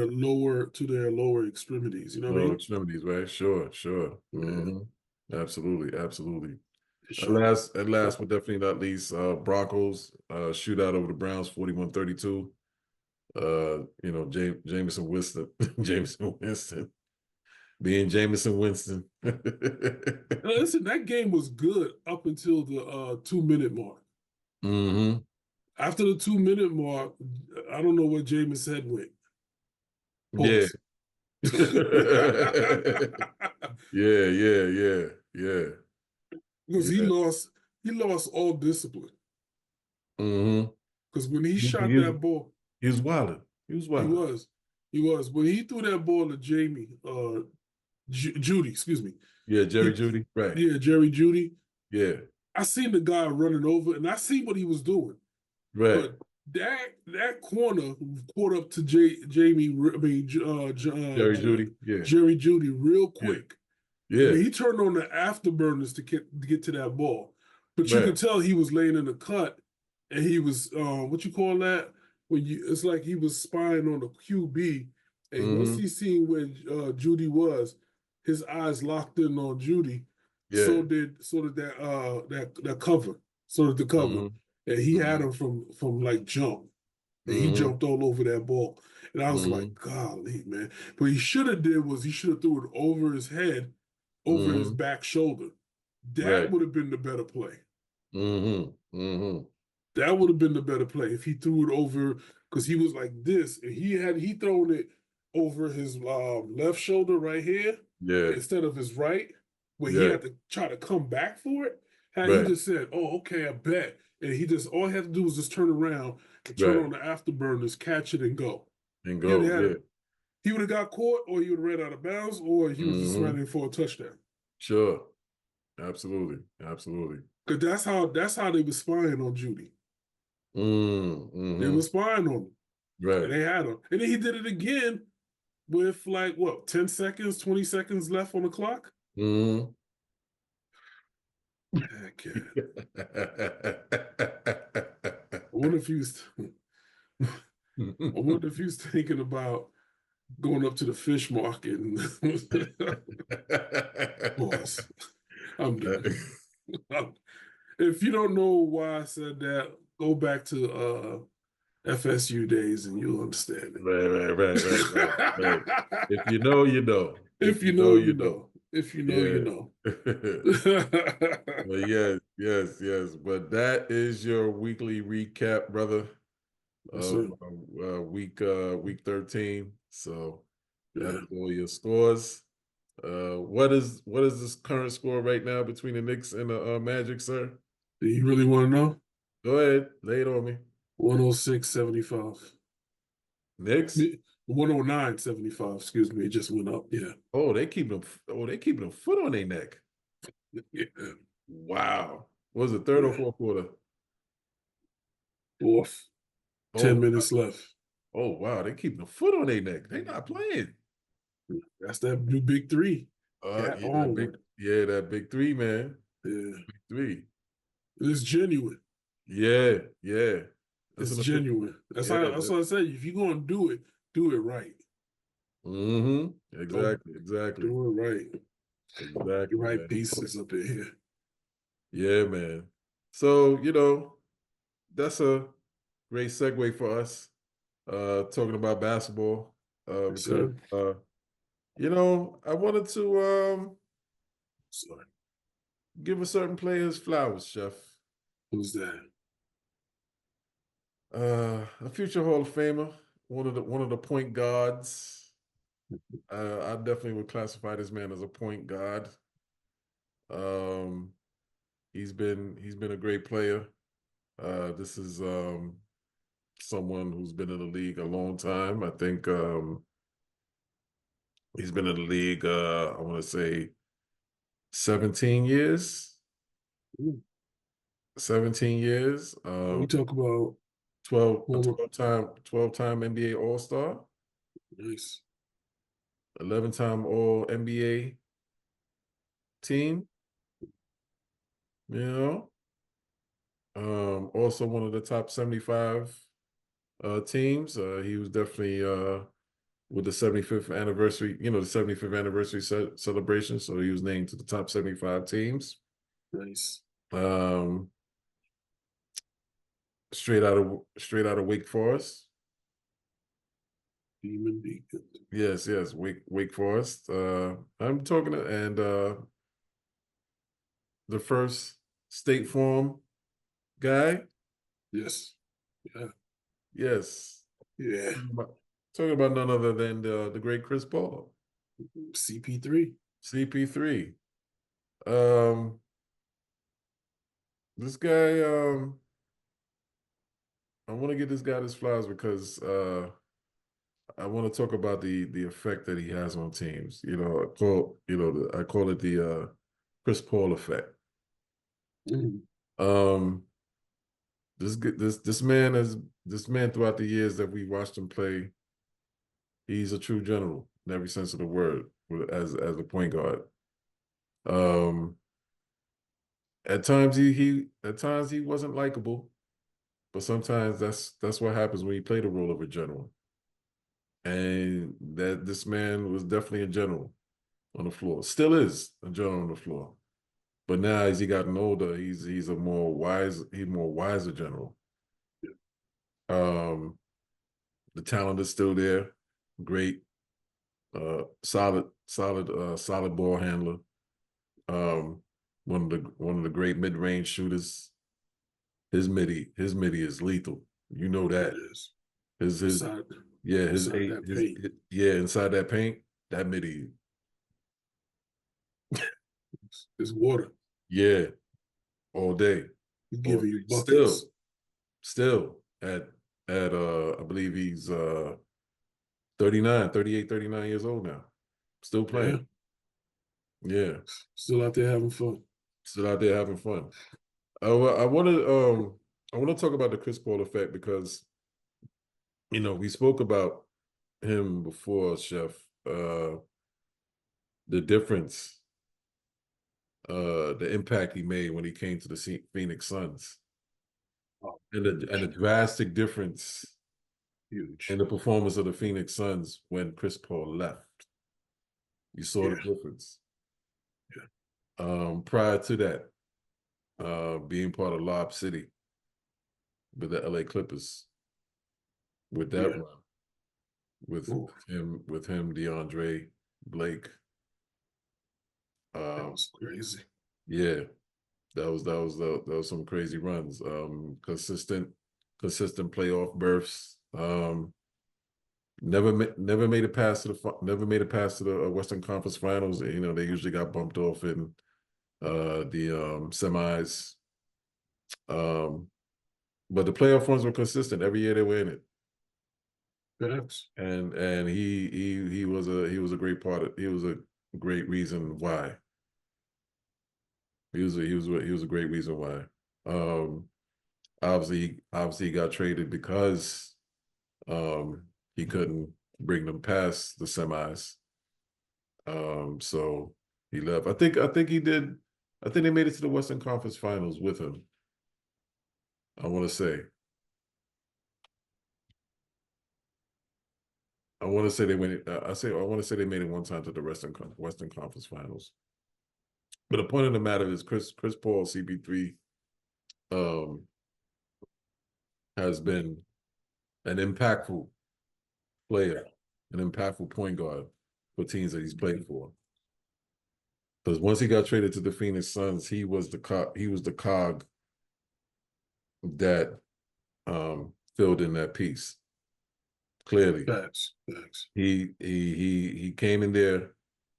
their lower extremities. You know what I mean? Extremities, right? Sure. Absolutely. Sure. And last but definitely not least, Broncos shootout over the Browns 41-32. Jameson Winston. Being Jameson Winston. Listen, that game was good up until the 2-minute mark. After the 2-minute mark, I don't know what Jameis head went. Yeah. Yeah. Because he lost all discipline. Because when he shot that ball, he was wilding. He was. When he threw that ball to Judy, excuse me. Yeah, Jerry Judy. Right. Yeah, Jerry Judy. Yeah. I seen the guy running over, and I see what he was doing. Right. But that corner caught up to Jerry Judy. Yeah. Jerry Judy real quick. Yeah. I mean, he turned on the afterburners to get to that ball. But you could tell he was laying in the cut, and he was what you call that? It's like he was spying on the QB, and once he seen where Judy was, his eyes locked in on Judy. Yeah. So did that cover. So did the cover. And he had him from like jump. And he jumped all over that ball. And I was like, golly, man. What he should have threw it over his head, over his back shoulder. That would have been the better play. That would have been the better play if he threw it over, because he was like this, and he thrown it over his left shoulder right here, instead of his right, where he had to try to come back for it. Had he just said, "Oh, okay, I bet," and all he had to do was just turn around and turn on the afterburners, catch it, and go. He would have got caught, or he would have ran out of bounds, or he was just running for a touchdown. Sure, absolutely. Because that's how they were spying on Judy. They were spying on him. Right. And they had him. And then he did it again with 10 seconds, 20 seconds left on the clock? That kid. I wonder if he was thinking about going up to the fish market and boss. I'm done. If you don't know why I said that, go back to FSU days and you'll understand it. Right. If you know, you know. If you know, you know. If you know, you know. Well, yes. But that is your weekly recap, brother. Week 13. So that's all your scores. What is this current score right now between the Knicks and the Magic, sir? Do you really want to know? Go ahead, lay it on me. 106-75. Knicks? 109.75. Excuse me, it just went up. Yeah, Oh, they keeping them. Oh, they keeping a foot on their neck. yeah. Wow. Was it third or fourth quarter? Fourth. Oh, 10 minutes left. oh wow, they keeping a foot on their neck. They not playing. That's that new big three. Cat Yeah, that big, onward. that big three, man. Yeah, Big three. it's genuine. Yeah, yeah. That's It's an official. genuine. That's Yeah. how. That's what I say. If you're gonna do it right. Mm-hmm. Don't Exactly. do it right. The Exactly, right man. pieces up in here. Yeah, man. So, that's a great segue for us, talking about basketball. Yes, Because sir. I wanted to Sorry. give a certain player his flowers, Chef. Who's that? A future Hall of Famer, one of the point guards. I definitely would classify this man as a point guard. Um, he's been a great player. This is someone who's been in the league a long time. I think he's been in the league. I want to say 17 years. Ooh, 17 years. we talk about 12 a former. 12-time NBA All-Star, Nice. 11-time All NBA team. Also one of the top 75 teams. He was definitely with the 75th anniversary, the 75th anniversary celebration. So he was named to the top 75 teams. Nice. Um, straight out of Wake Forest. Demon Beacon. Yes, Wake Forest. I'm talking and the first State Farm guy. Yes. Yeah. Yes. Yeah. Talking about none other than the great Chris Paul. CP3. CP3. This guy, I want to give this guy his flowers because I want to talk about the effect that he has on teams. I call it the Chris Paul effect. Mhm. This man throughout the years that we watched him play, he's a true general in every sense of the word as a point guard. At times he wasn't likable, but sometimes that's what happens when you play the role of a general. And that this man was definitely a general on the floor. Still is a general on the floor. But now as he gotten older, he's a more wiser general. The talent is still there. Great, solid ball handler. One of the great mid-range shooters. His midi is lethal. You know that. It is. His Inside that paint. inside that paint, that midi. It's water. Yeah, all day. He's All giving you day. buckets. Still at I believe he's 39 years old now. Still playing. Yeah. Still out there having fun. Still out there having fun. I want to talk about the Chris Paul effect because we spoke about him before, Chef. The difference, the impact he made when he came to the Phoenix Suns, and the drastic difference Huge. in the performance of the Phoenix Suns when Chris Paul left. You saw the difference. Yeah. Prior to that, being part of Lob City with the LA Clippers, with that run, with him, DeAndre, Blake. That was crazy. Yeah, that was some crazy runs. Consistent playoff berths. Never made it past to the Western Conference Finals. They usually got bumped off in the semis. But the playoff runs were consistent every year they were in it. Facts. and he was a great part of, he was a great reason why. He was a great reason why. Obviously he got traded because he couldn't bring them past the semis. So he left. I think he did. I think they made it to the Western Conference Finals with him. I want to say. I want to say they went. I want to say they made it one time to the Western Conference Finals. But the point of the matter is, Chris Paul, CP3, um, has been an impactful player, an impactful point guard for teams that he's played for. Because once he got traded to the Phoenix Suns, he was the cog that filled in that piece. Clearly, Facts. he came in there,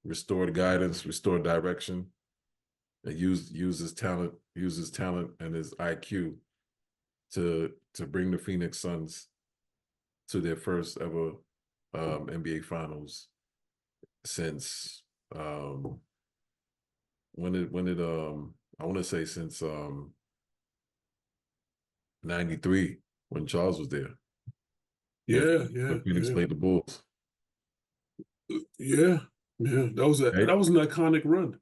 restored guidance, restored direction, and used his talent and his IQ to bring the Phoenix Suns to their first ever NBA Finals since when it I want to say since 93 when Charles was there. When Phoenix played the Bulls. Yeah. That was Right? that was an iconic run.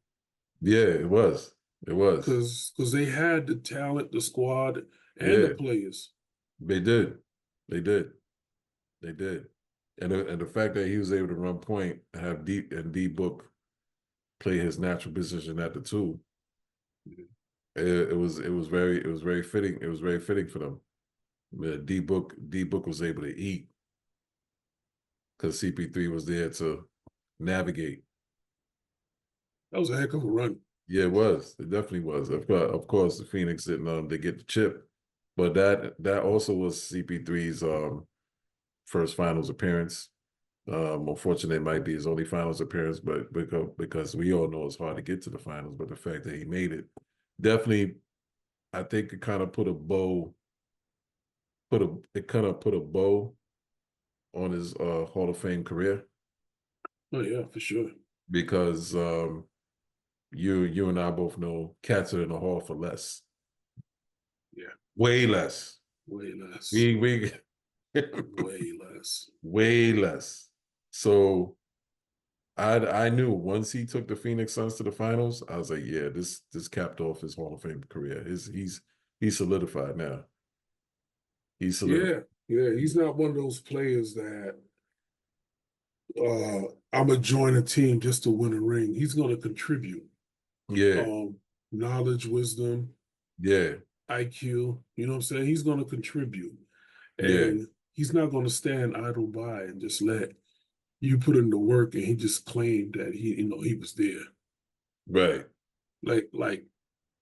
Yeah, it was. Because they had the talent, the squad, and the players. They did. And the fact that he was able to run point, have D Book play his natural position at the two, it was very fitting. It was very fitting for them. D Book was able to eat because CP3 was there to navigate. That was a heck of a run. Yeah, it was. It definitely was. Of course, the Phoenix didn't they get the chip, but that also was CP3's first finals appearance. Unfortunately, it might be his only finals appearance, but because we all know it's hard to get to the finals, but the fact that he made it definitely, I think it kind of put a bow on his Hall of Fame career. Oh yeah, for sure. Because you and I both know cats are in the hall for less. Yeah. Way less. Way less. We way less. Way less. So I knew once he took the Phoenix Suns to the finals, I was like, yeah, this capped off his Hall of Fame career. He's solidified now. He's solidified. Yeah. He's not one of those players that I'm gonna join a team just to win a ring. He's gonna contribute. Yeah. Knowledge, wisdom, IQ. You know what I'm saying? He's gonna contribute. And he's not gonna stand idle by and just let you put in the work and he just claimed that he was there. Right. Like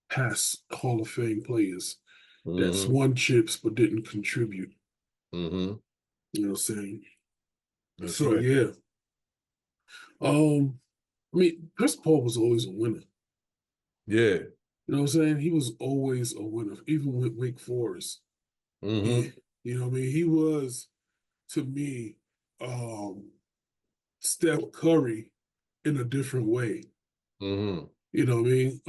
past Hall of Fame players that's won chips but didn't contribute. Mm-hmm. You know what I'm saying? That's so right. yeah. I mean, Chris Paul was always a winner. Yeah. You know what I'm saying? He was always a winner, even with Wake Forest. Mm-hmm. You know what I mean? He was, to me, Steph Curry in a different way. Mm-hmm. You know what I mean?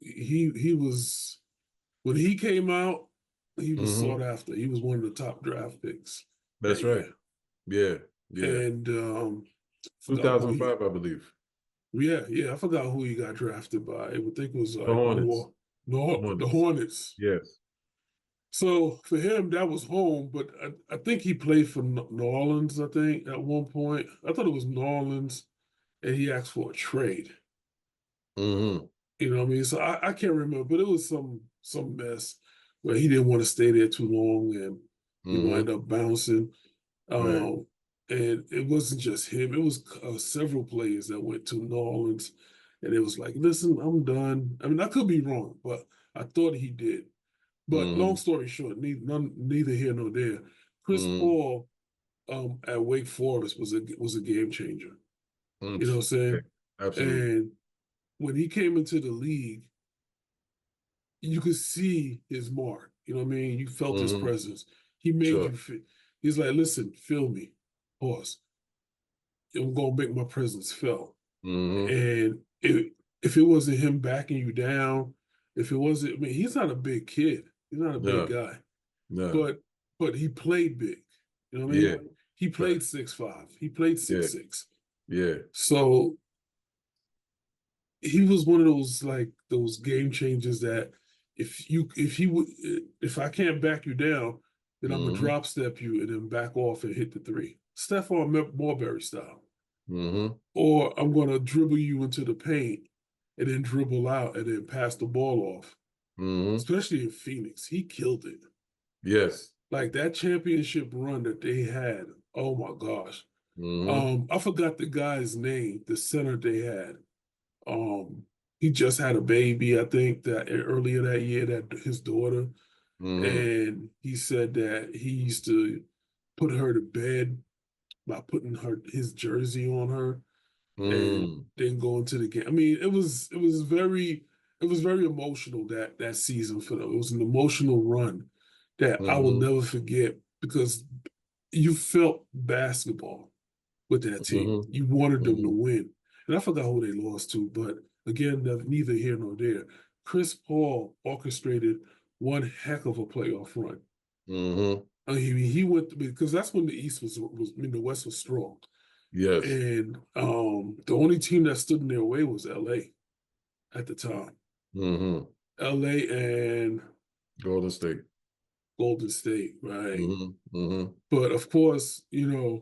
He was, when he came out, he was sought after. He was one of the top draft picks. That's right. Yeah. And 2005, I believe. Yeah. I forgot who he got drafted by. I would think it was the Hornets. The Hornets. Yes. So for him, that was home. But I think he played for New Orleans. I think at one point, I thought it was New Orleans, and he asked for a trade. Mm-hmm. You know what I mean? So I can't remember, but it was some mess where he didn't want to stay there too long, and he wound up bouncing. Right. And it wasn't just him; it was several players that went to New Orleans, and it was like, "Listen, I'm done." I mean, I could be wrong, but I thought he did. But long story short, neither here nor there. Chris Paul at Wake Forest was a game changer. You know what I'm saying? Absolutely. And when he came into the league, you could see his mark. You know what I mean? You felt his presence. He made you fit. He's like, listen, feel me. Pause. I'm gonna make my presence felt. Mm-hmm. And if it wasn't him backing you down, if it wasn't, I mean, he's not a big kid. He's not a big No, guy, no. but he played big. You know what I Yeah. mean? He played 6'5". He played Yeah. 6'6". Yeah. So he was one of those game changers that if I can't back you down, then I'm gonna Mm-hmm. drop step you and then back off and hit the three. Stephon Marbury style. Mm-hmm. Or I'm gonna dribble you into the paint and then dribble out and then pass the ball off. Mm-hmm. Especially in Phoenix. He killed it. Yes. Like that championship run that they had. Oh my gosh. Mm-hmm. I forgot the guy's name, the center they had. Um, he just had a baby, I think, that earlier that year, that his daughter, Mm-hmm. and he said that he used to put her to bed by putting his jersey on her and Mm-hmm. then go into the game. I mean, it was very emotional that season for them. It was an emotional run that I will Mm-hmm. never forget because you felt basketball with that team. Mm-hmm. You wanted them to Mm-hmm. win. And I forgot who they lost to, but again, neither here nor there. Chris Paul orchestrated one heck of a playoff run. Mm-hmm. I mean, he went because that's when the East I mean, the West was strong. Yes. And the only team that stood in their way was LA at the time. Mm-hmm. LA and Golden State. Golden State, right? Mm-hmm. Mm-hmm. But of course, I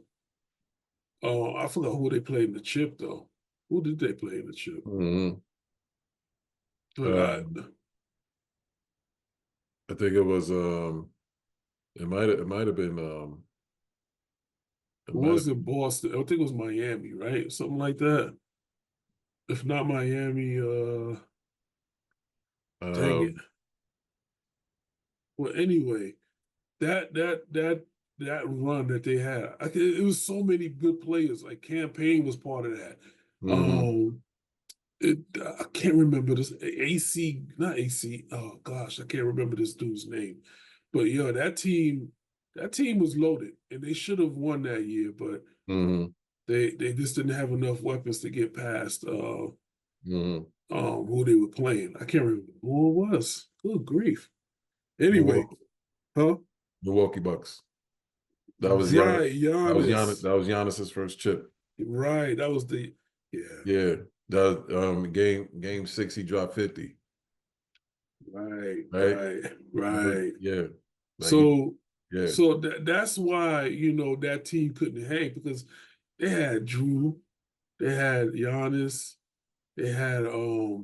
forgot who they played in the chip though. Who did they play in the chip? Mm-hmm. But I think it was it might have been it it might have wasn't Boston. I think it was Miami, right? Something like that. If not Miami, dang it. um Well, anyway, that run that they had, it was so many good players. Like Campaign was part of that. mm-hmm. Um, I can't remember this AC, not AC. Oh gosh, I can't remember this dude's name. But yeah, that team was loaded, and they should have won that year, but Mm-hmm. they just didn't have enough weapons to get past Mm-hmm. who they were playing. I can't remember who it was. Good grief. Anyway, Milwaukee, huh? Milwaukee Bucks. That was Gian, Right, Giannis. That was Giannis's first chip. Right, that was the yeah. Yeah. That game 6 he dropped 50. Right, Right? right, right. Yeah. Like So yeah. so that's why that team couldn't hang because they had Drew, they had Giannis, they had Yeah.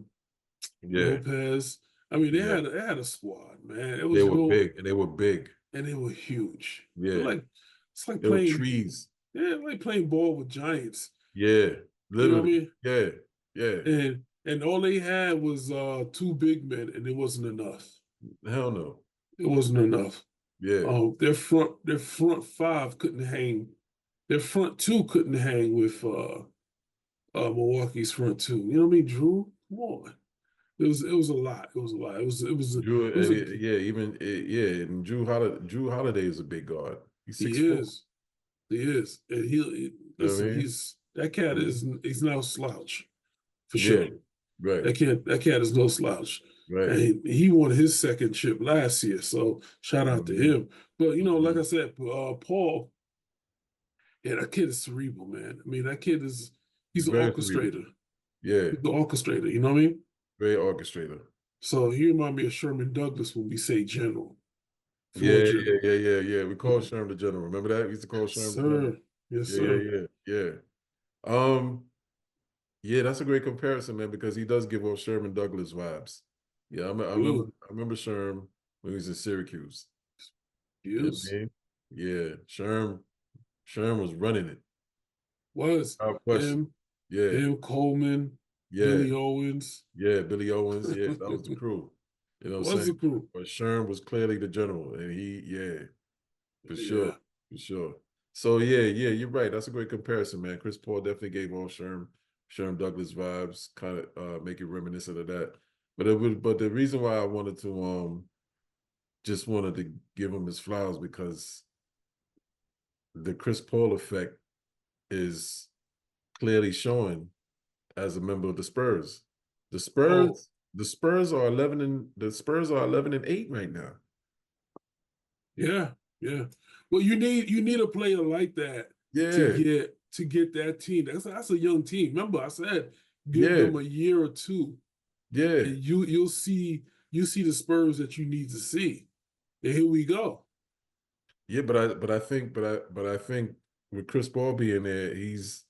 Lopez. I mean, Yeah. they had a squad, man. It They was were real, big and they were big. and they were huge. Yeah. It's like They were playing, trees. yeah, like playing ball with giants. Yeah. You know what I Literally. mean? Yeah. Yeah. And all they had was two big men, and it wasn't enough. Hell no. It wasn't enough. Yeah. Their front five couldn't hang. Their front two couldn't hang with Milwaukee's front two. You know what I mean? Drew, come on. It was a lot. It was a lot. Drew it was a yeah, even yeah, and Drew Holiday is a big guard. He's he 6'4". is. He is. And You know what I listen, mean? that cat he's no slouch for Yeah. sure. Right. That cat is no slouch. Right. And he won his second chip last year, so shout out to him. But like I said, Paul, yeah, that kid is cerebral, man. I mean, that kid he's an Very orchestrator. cerebral. Yeah. He's the orchestrator, you know what I mean? Very orchestrator. So he remind me of Sherman Douglas when we say general. Yeah, General. yeah. We called Sherman the general. Remember that? We used to call Sherman the general. Sir. Yes, Yeah, sir. yeah. Yeah, that's a great comparison, man, because he does give off Sherman Douglas vibes. Yeah, I remember Sherm when he was in Syracuse. You know what I mean? Yeah, Sherm was running it. Was Without question. Yeah. him, Coleman, Yeah. Billy Owens. Yeah, Billy Owens. Yeah, that was the crew. You know what I'm saying? The crew. But Sherm was clearly the general, and for sure, Yeah. for sure. So yeah, you're right. That's a great comparison, man. Chris Paul definitely gave off Sherm Douglas vibes, kind of make it reminiscent of that. But the reason why I wanted to just wanted to give him his flowers because the Chris Paul effect is clearly showing as a member of the Spurs. The Spurs, Oh, the Spurs are 11-8 right now. yeah, yeah. Well, you need a player like that to Yeah, get that team. That's a young team. Remember, I said give yeah, them a year or two, yeah, and you see the Spurs that you need to see. And here we go. yeah. But I think with Chris Paul being there, he's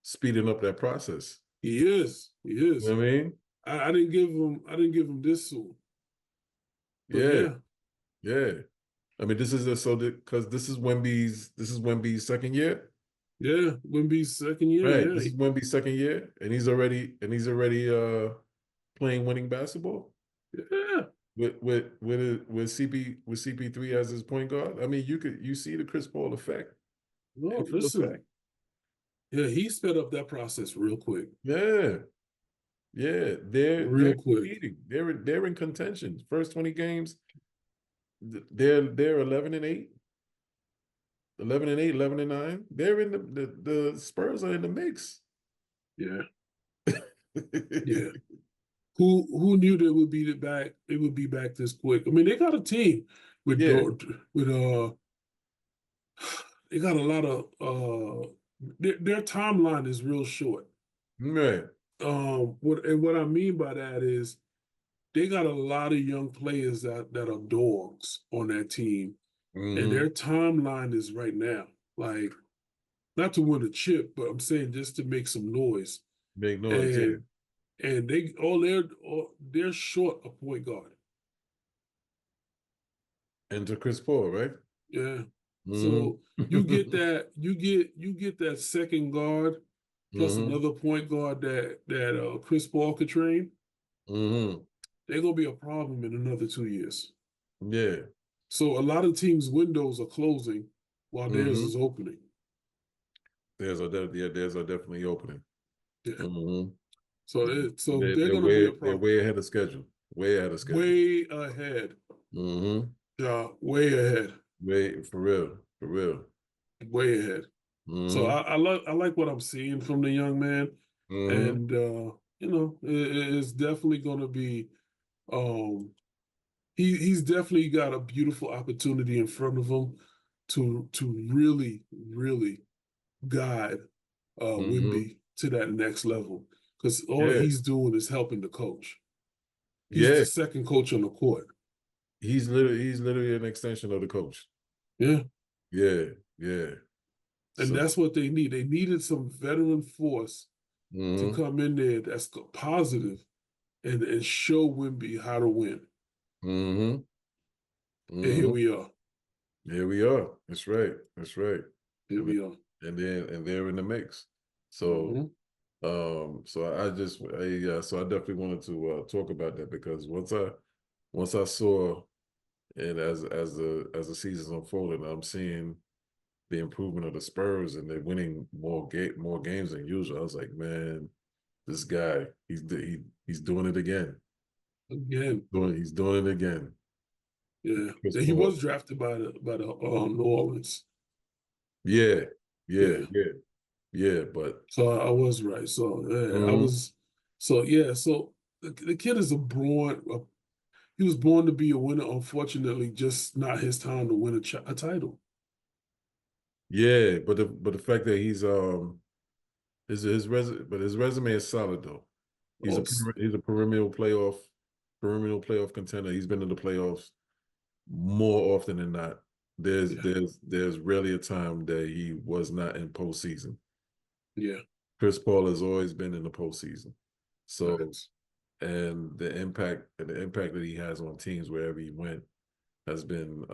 speeding up that process. He is. He You is. know what I mean? I didn't give him this soon. But Yeah, yeah, yeah. I mean, because this is Wemby's second year, yeah. Wemby's second year. right? Yeah, This is Wemby's second year, and he's already playing winning basketball yeah. with CP3 as his point guard. I mean, you see the Chris Paul effect. No, Halo listen. effect. Yeah, he sped up that process real quick. Yeah, yeah. They're Real quick. competing. They're in contention. First 20 games, they're 11-8. 11-8, 11-9. They're in the Spurs are in the mix. Yeah, yeah. Who knew that would be back? It would be back this quick. I mean, they got a team with Yeah, with they got a lot of their timeline is real short. right. What I mean by that is they got a lot of young players that are dogs on that team, and Hmm. their timeline is right now. Like, not to win a chip, but I'm saying just to make some noise. Make noise, yeah. And they're short a point guard. Enter Chris Paul, right? Yeah. Hmm. So you get that second guard plus Hmm. another point guard that Chris Paul could train. Hmm. They're gonna be a problem in another 2 years. Yeah. So a lot of teams' windows are closing while theirs Hmm. is opening. Theirs are definitely opening. Yeah. Hmm. So They're, they're they're gonna be way a they're problem. way ahead of schedule. Way ahead of schedule. Way ahead. Hmm. Yeah, way ahead. Way for real. For real. Way ahead. So Hmm. I like what I'm seeing from the young man. Hmm. And it's definitely gonna be um he's definitely got a beautiful opportunity in front of him to really, really guide Hmm. Wimby to that next level. Because all Yeah. he's doing is helping the coach. He's Yeah. the second coach on the court. He's literally an extension of the coach. Yeah. Yeah. Yeah. And So. that's what they need. They needed some veteran force to Hmm. come in there that's positive and show Wimby how to win. Hmm. And here Hmm. we are. Here we are. That's right. That's right. Here we are. And they're in the mix. So Mhm. so I definitely wanted to talk about that because once I saw it as the season's unfolding, I'm seeing the improvement of the Spurs and they're winning more games than usual. I was like, man, this guy, he's doing it again. Again, He's doing it again. yeah. Chris He Paul. was drafted by the New Orleans. Yeah, yeah, Yeah. yeah, yeah. But So I was right. So yeah, I mhm. was. So yeah. So the kid is he was born to be a winner. Unfortunately, just not his time to win a title. Yeah, but the fact that his resume is solid though. He's Oh, a he's a perennial playoff contender. He's been in the playoffs more often than not. There's yeah, there's there's rarely a time that he was not in postseason. yeah. Chris Paul has always been in the postseason. So Facts. and the impact that he has on teams wherever he went has been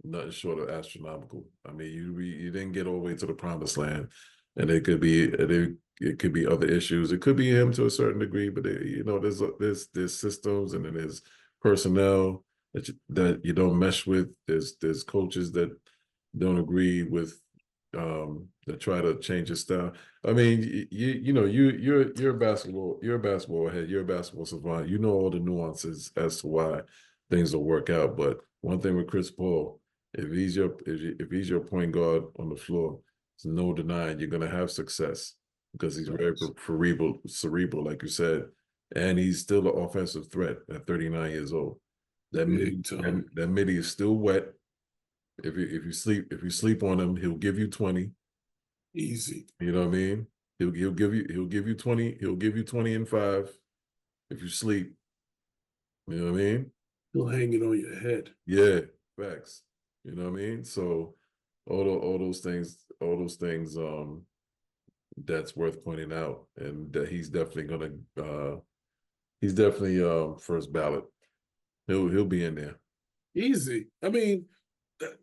nothing short of astronomical. I mean, you didn't get all the way to the promised land, and it could be other issues. It could be him to a certain degree, but there's systems and then there's personnel that you don't mesh with. There's coaches that don't agree with that try to change his style. I mean, you're a basketball head, you're a basketball savant. You know all the nuances as to why things will work out. But one thing with Chris Paul, if he's your point guard on the floor, there's no denying you're gonna have success because he's very cerebral, like you said, and he's still an offensive threat at 39 years old. That Big time. that midi is still wet. If you sleep on him, he'll give you 20. Easy. You know what I mean? He'll give you 20. He'll give you 20 and 5 if you sleep. You know what I mean? He'll hang it on your head. Yeah, facts. You know what I mean? So all those things, that's worth pointing out, and that he's definitely first ballot. He'll be in there. Easy. I mean,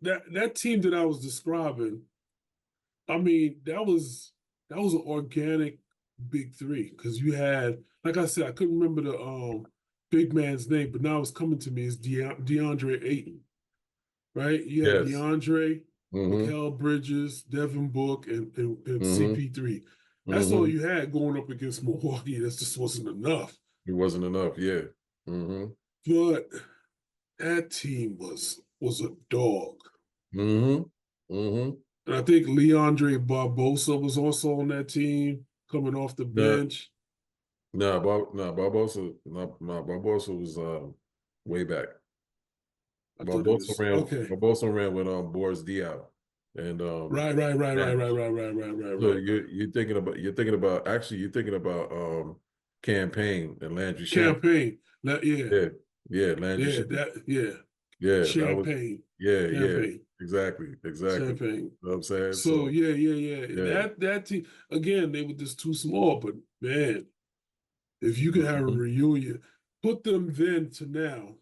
that team that I was describing, I mean, that was an organic big three because you had, like I said, I couldn't remember the big man's name, but now it's coming to me is DeAndre Ayton, right? You had Yes. DeAndre, Mhm. Mikal Bridges, Devin Book, and Mhm. CP3. That's all Mhm. you had going up against Milwaukee. That just wasn't enough. It wasn't enough. Yeah. Mm-hmm. But that team was a dog. Mm-hmm. Mm-hmm. And I think Leandre Barbosa was also on that team coming off the bench. Barbosa was way back. I thought it was okay. Barbosa ran with Boris Diaw, and Right. So you're thinking about Campaign and Landry Shamet. Campaign. Landry Shamet. Yeah, Champagne. Campaign. Exactly. Champagne. You know what I'm saying? So yeah. That team again, they were just too small, but man, if you could have a reunion, put them then to now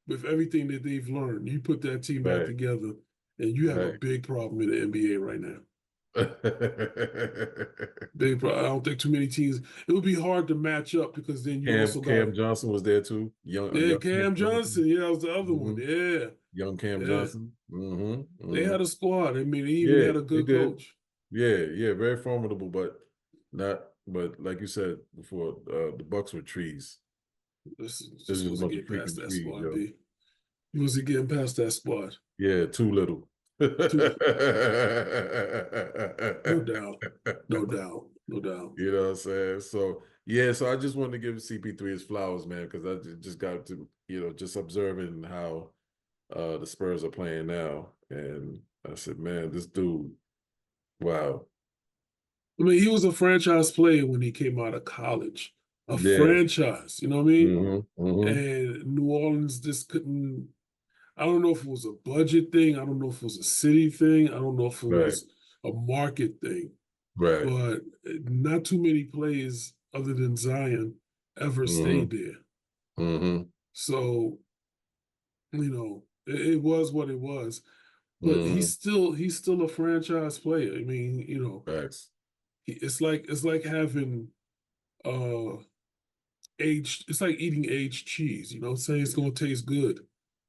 with everything that they've learned, you put that team back together, and you have a big problem in the NBA right now. Big problem. I don't think too many teams. It would be hard to match up because then you also got Cam Johnson was there too. Young Cam Johnson. Yeah, that was the other one. Yeah, young Cam Johnson. Mm-hmm. They had a squad. I mean, they even had a good coach. Yeah, very formidable, but like you said before, the Bucks were trees. This wasn't getting past that squad, B. He wasn't getting past that squad. Yeah, too little. No doubt. You know what I'm saying? So so I just wanted to give CP3 his flowers, man, because I just got to, just observing how the Spurs are playing now. And I said, man, this dude, wow. I mean, he was a franchise player when he came out of college. Franchise, you know what I mean? Mm-hmm, mm-hmm. And New Orleans just couldn't. I don't know if it was a budget thing. I don't know if it was a city thing. I don't know if it was a market thing. Right. But not too many players other than Zion ever stayed there. Mm-hmm. So, it was what it was. But he's still a franchise player. I mean, Facts. it's like having aged. It's like eating aged cheese. You know what I'm saying? It's gonna taste good.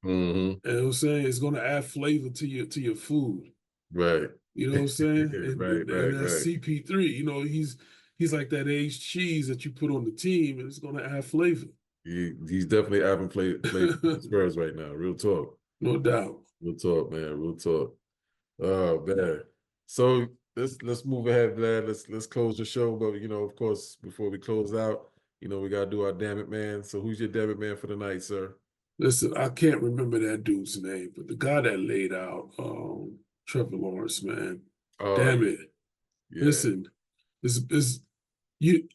Mm-hmm. And I'm saying it's gonna add flavor to your food. Right. You know what I'm saying? And Right. that's CP3. He's like that aged cheese that you put on the team, and it's gonna add flavor. He's definitely having played Spurs right now. Real talk. No doubt. Real talk, man. Real talk. Oh man. So let's move ahead, Vlad. Let's close the show. But of course, before we close out, we gotta do our damn it, man. So who's your damn it man for the night, sir? Listen, I can't remember that dude's name, but the guy that laid out Trevor Lawrence, man. Damn it. Yeah. Listen, this you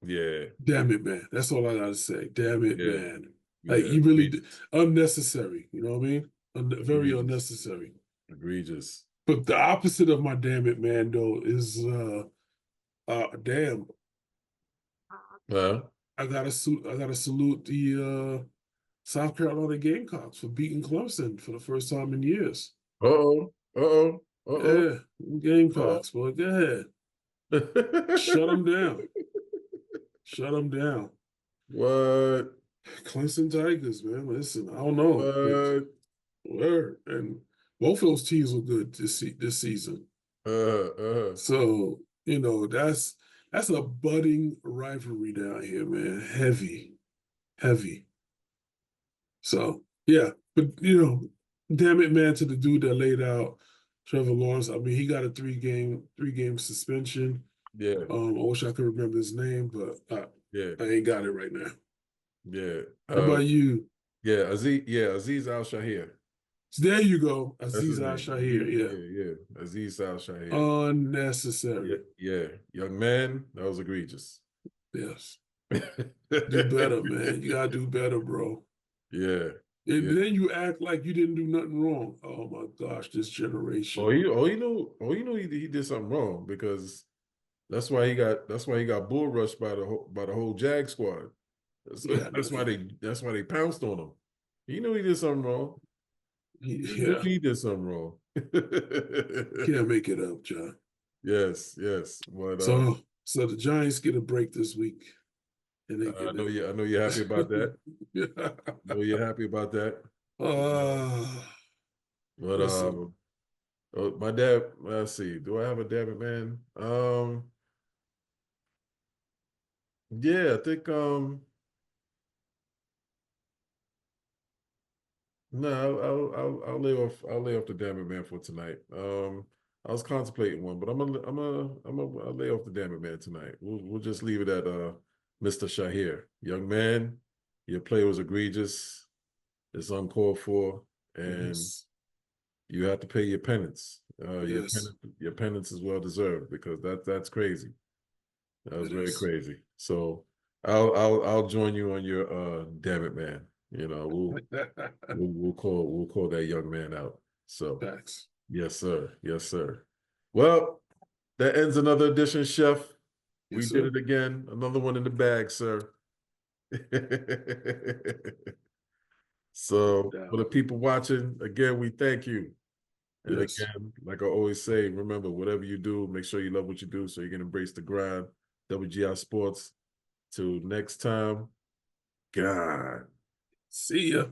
yeah. Damn it, man. That's all I gotta say. Damn it, man. Like Yeah. you really unnecessary, you know what I mean? Very unnecessary. Egregious. But the opposite of my damn it, man, though, is damn. Huh? I gotta salute the South Carolina Gamecocks for beating Clemson for the first time in years. Yeah, Gamecocks, boy. Go ahead. Shut them down. Shut them down. What? Clemson Tigers, man. Listen, I don't know. Word. And both of those teams were good this season. So, that's a budding rivalry down here, man. Heavy. So yeah, but you know, damn it, man, to the dude that laid out Trevor Lawrence. I mean, he got a three game suspension. Yeah, I wish I could remember his name, but yeah, I ain't got it right now. yeah. How about you? Aziz Al Shahir. So there you go, That's Aziz his Al name. Shahir. Yeah, Yeah. Aziz Al Shahir. unnecessary. Yeah. Young man, that was egregious. Yes, do better, man. You gotta do better, bro. Yeah. And Yeah. then you act like you didn't do nothing wrong. Oh my gosh, this generation. He knew he did something wrong because that's why he got bull rushed by the whole Jag squad. Yeah, That's why they pounced on him. He knew he did something wrong. He knew yeah, he did something wrong. can't make it up, John. Yes. But So the Giants get a break this week, and they I get know you're happy about that. yeah. I know you're happy about that. But Listen, my dad, let's see, do I have a dad man? Yeah, I think no, I'll lay off the damn it man for tonight. I was contemplating one, but I'll lay off the damn it man tonight. We'll just leave it at Mr. Shahir. Young man, your play was egregious. It's uncalled for, and yes, you have to pay your penance. yes, Your penance is well deserved because that's crazy. That was it very is. crazy. So I'll join you on your damn it man. You know, we'll call that young man out. So Facts. yes, sir. Yes, sir. Well, that ends another edition, Chef. We Yes, did sir. it again. Another one in the bag, sir. So for the Down. people watching, again, we thank you. And Yes. again, like I always say, remember, whatever you do, make sure you love what you do so you can embrace the grind. WGI Sports. Till next time, God. See ya.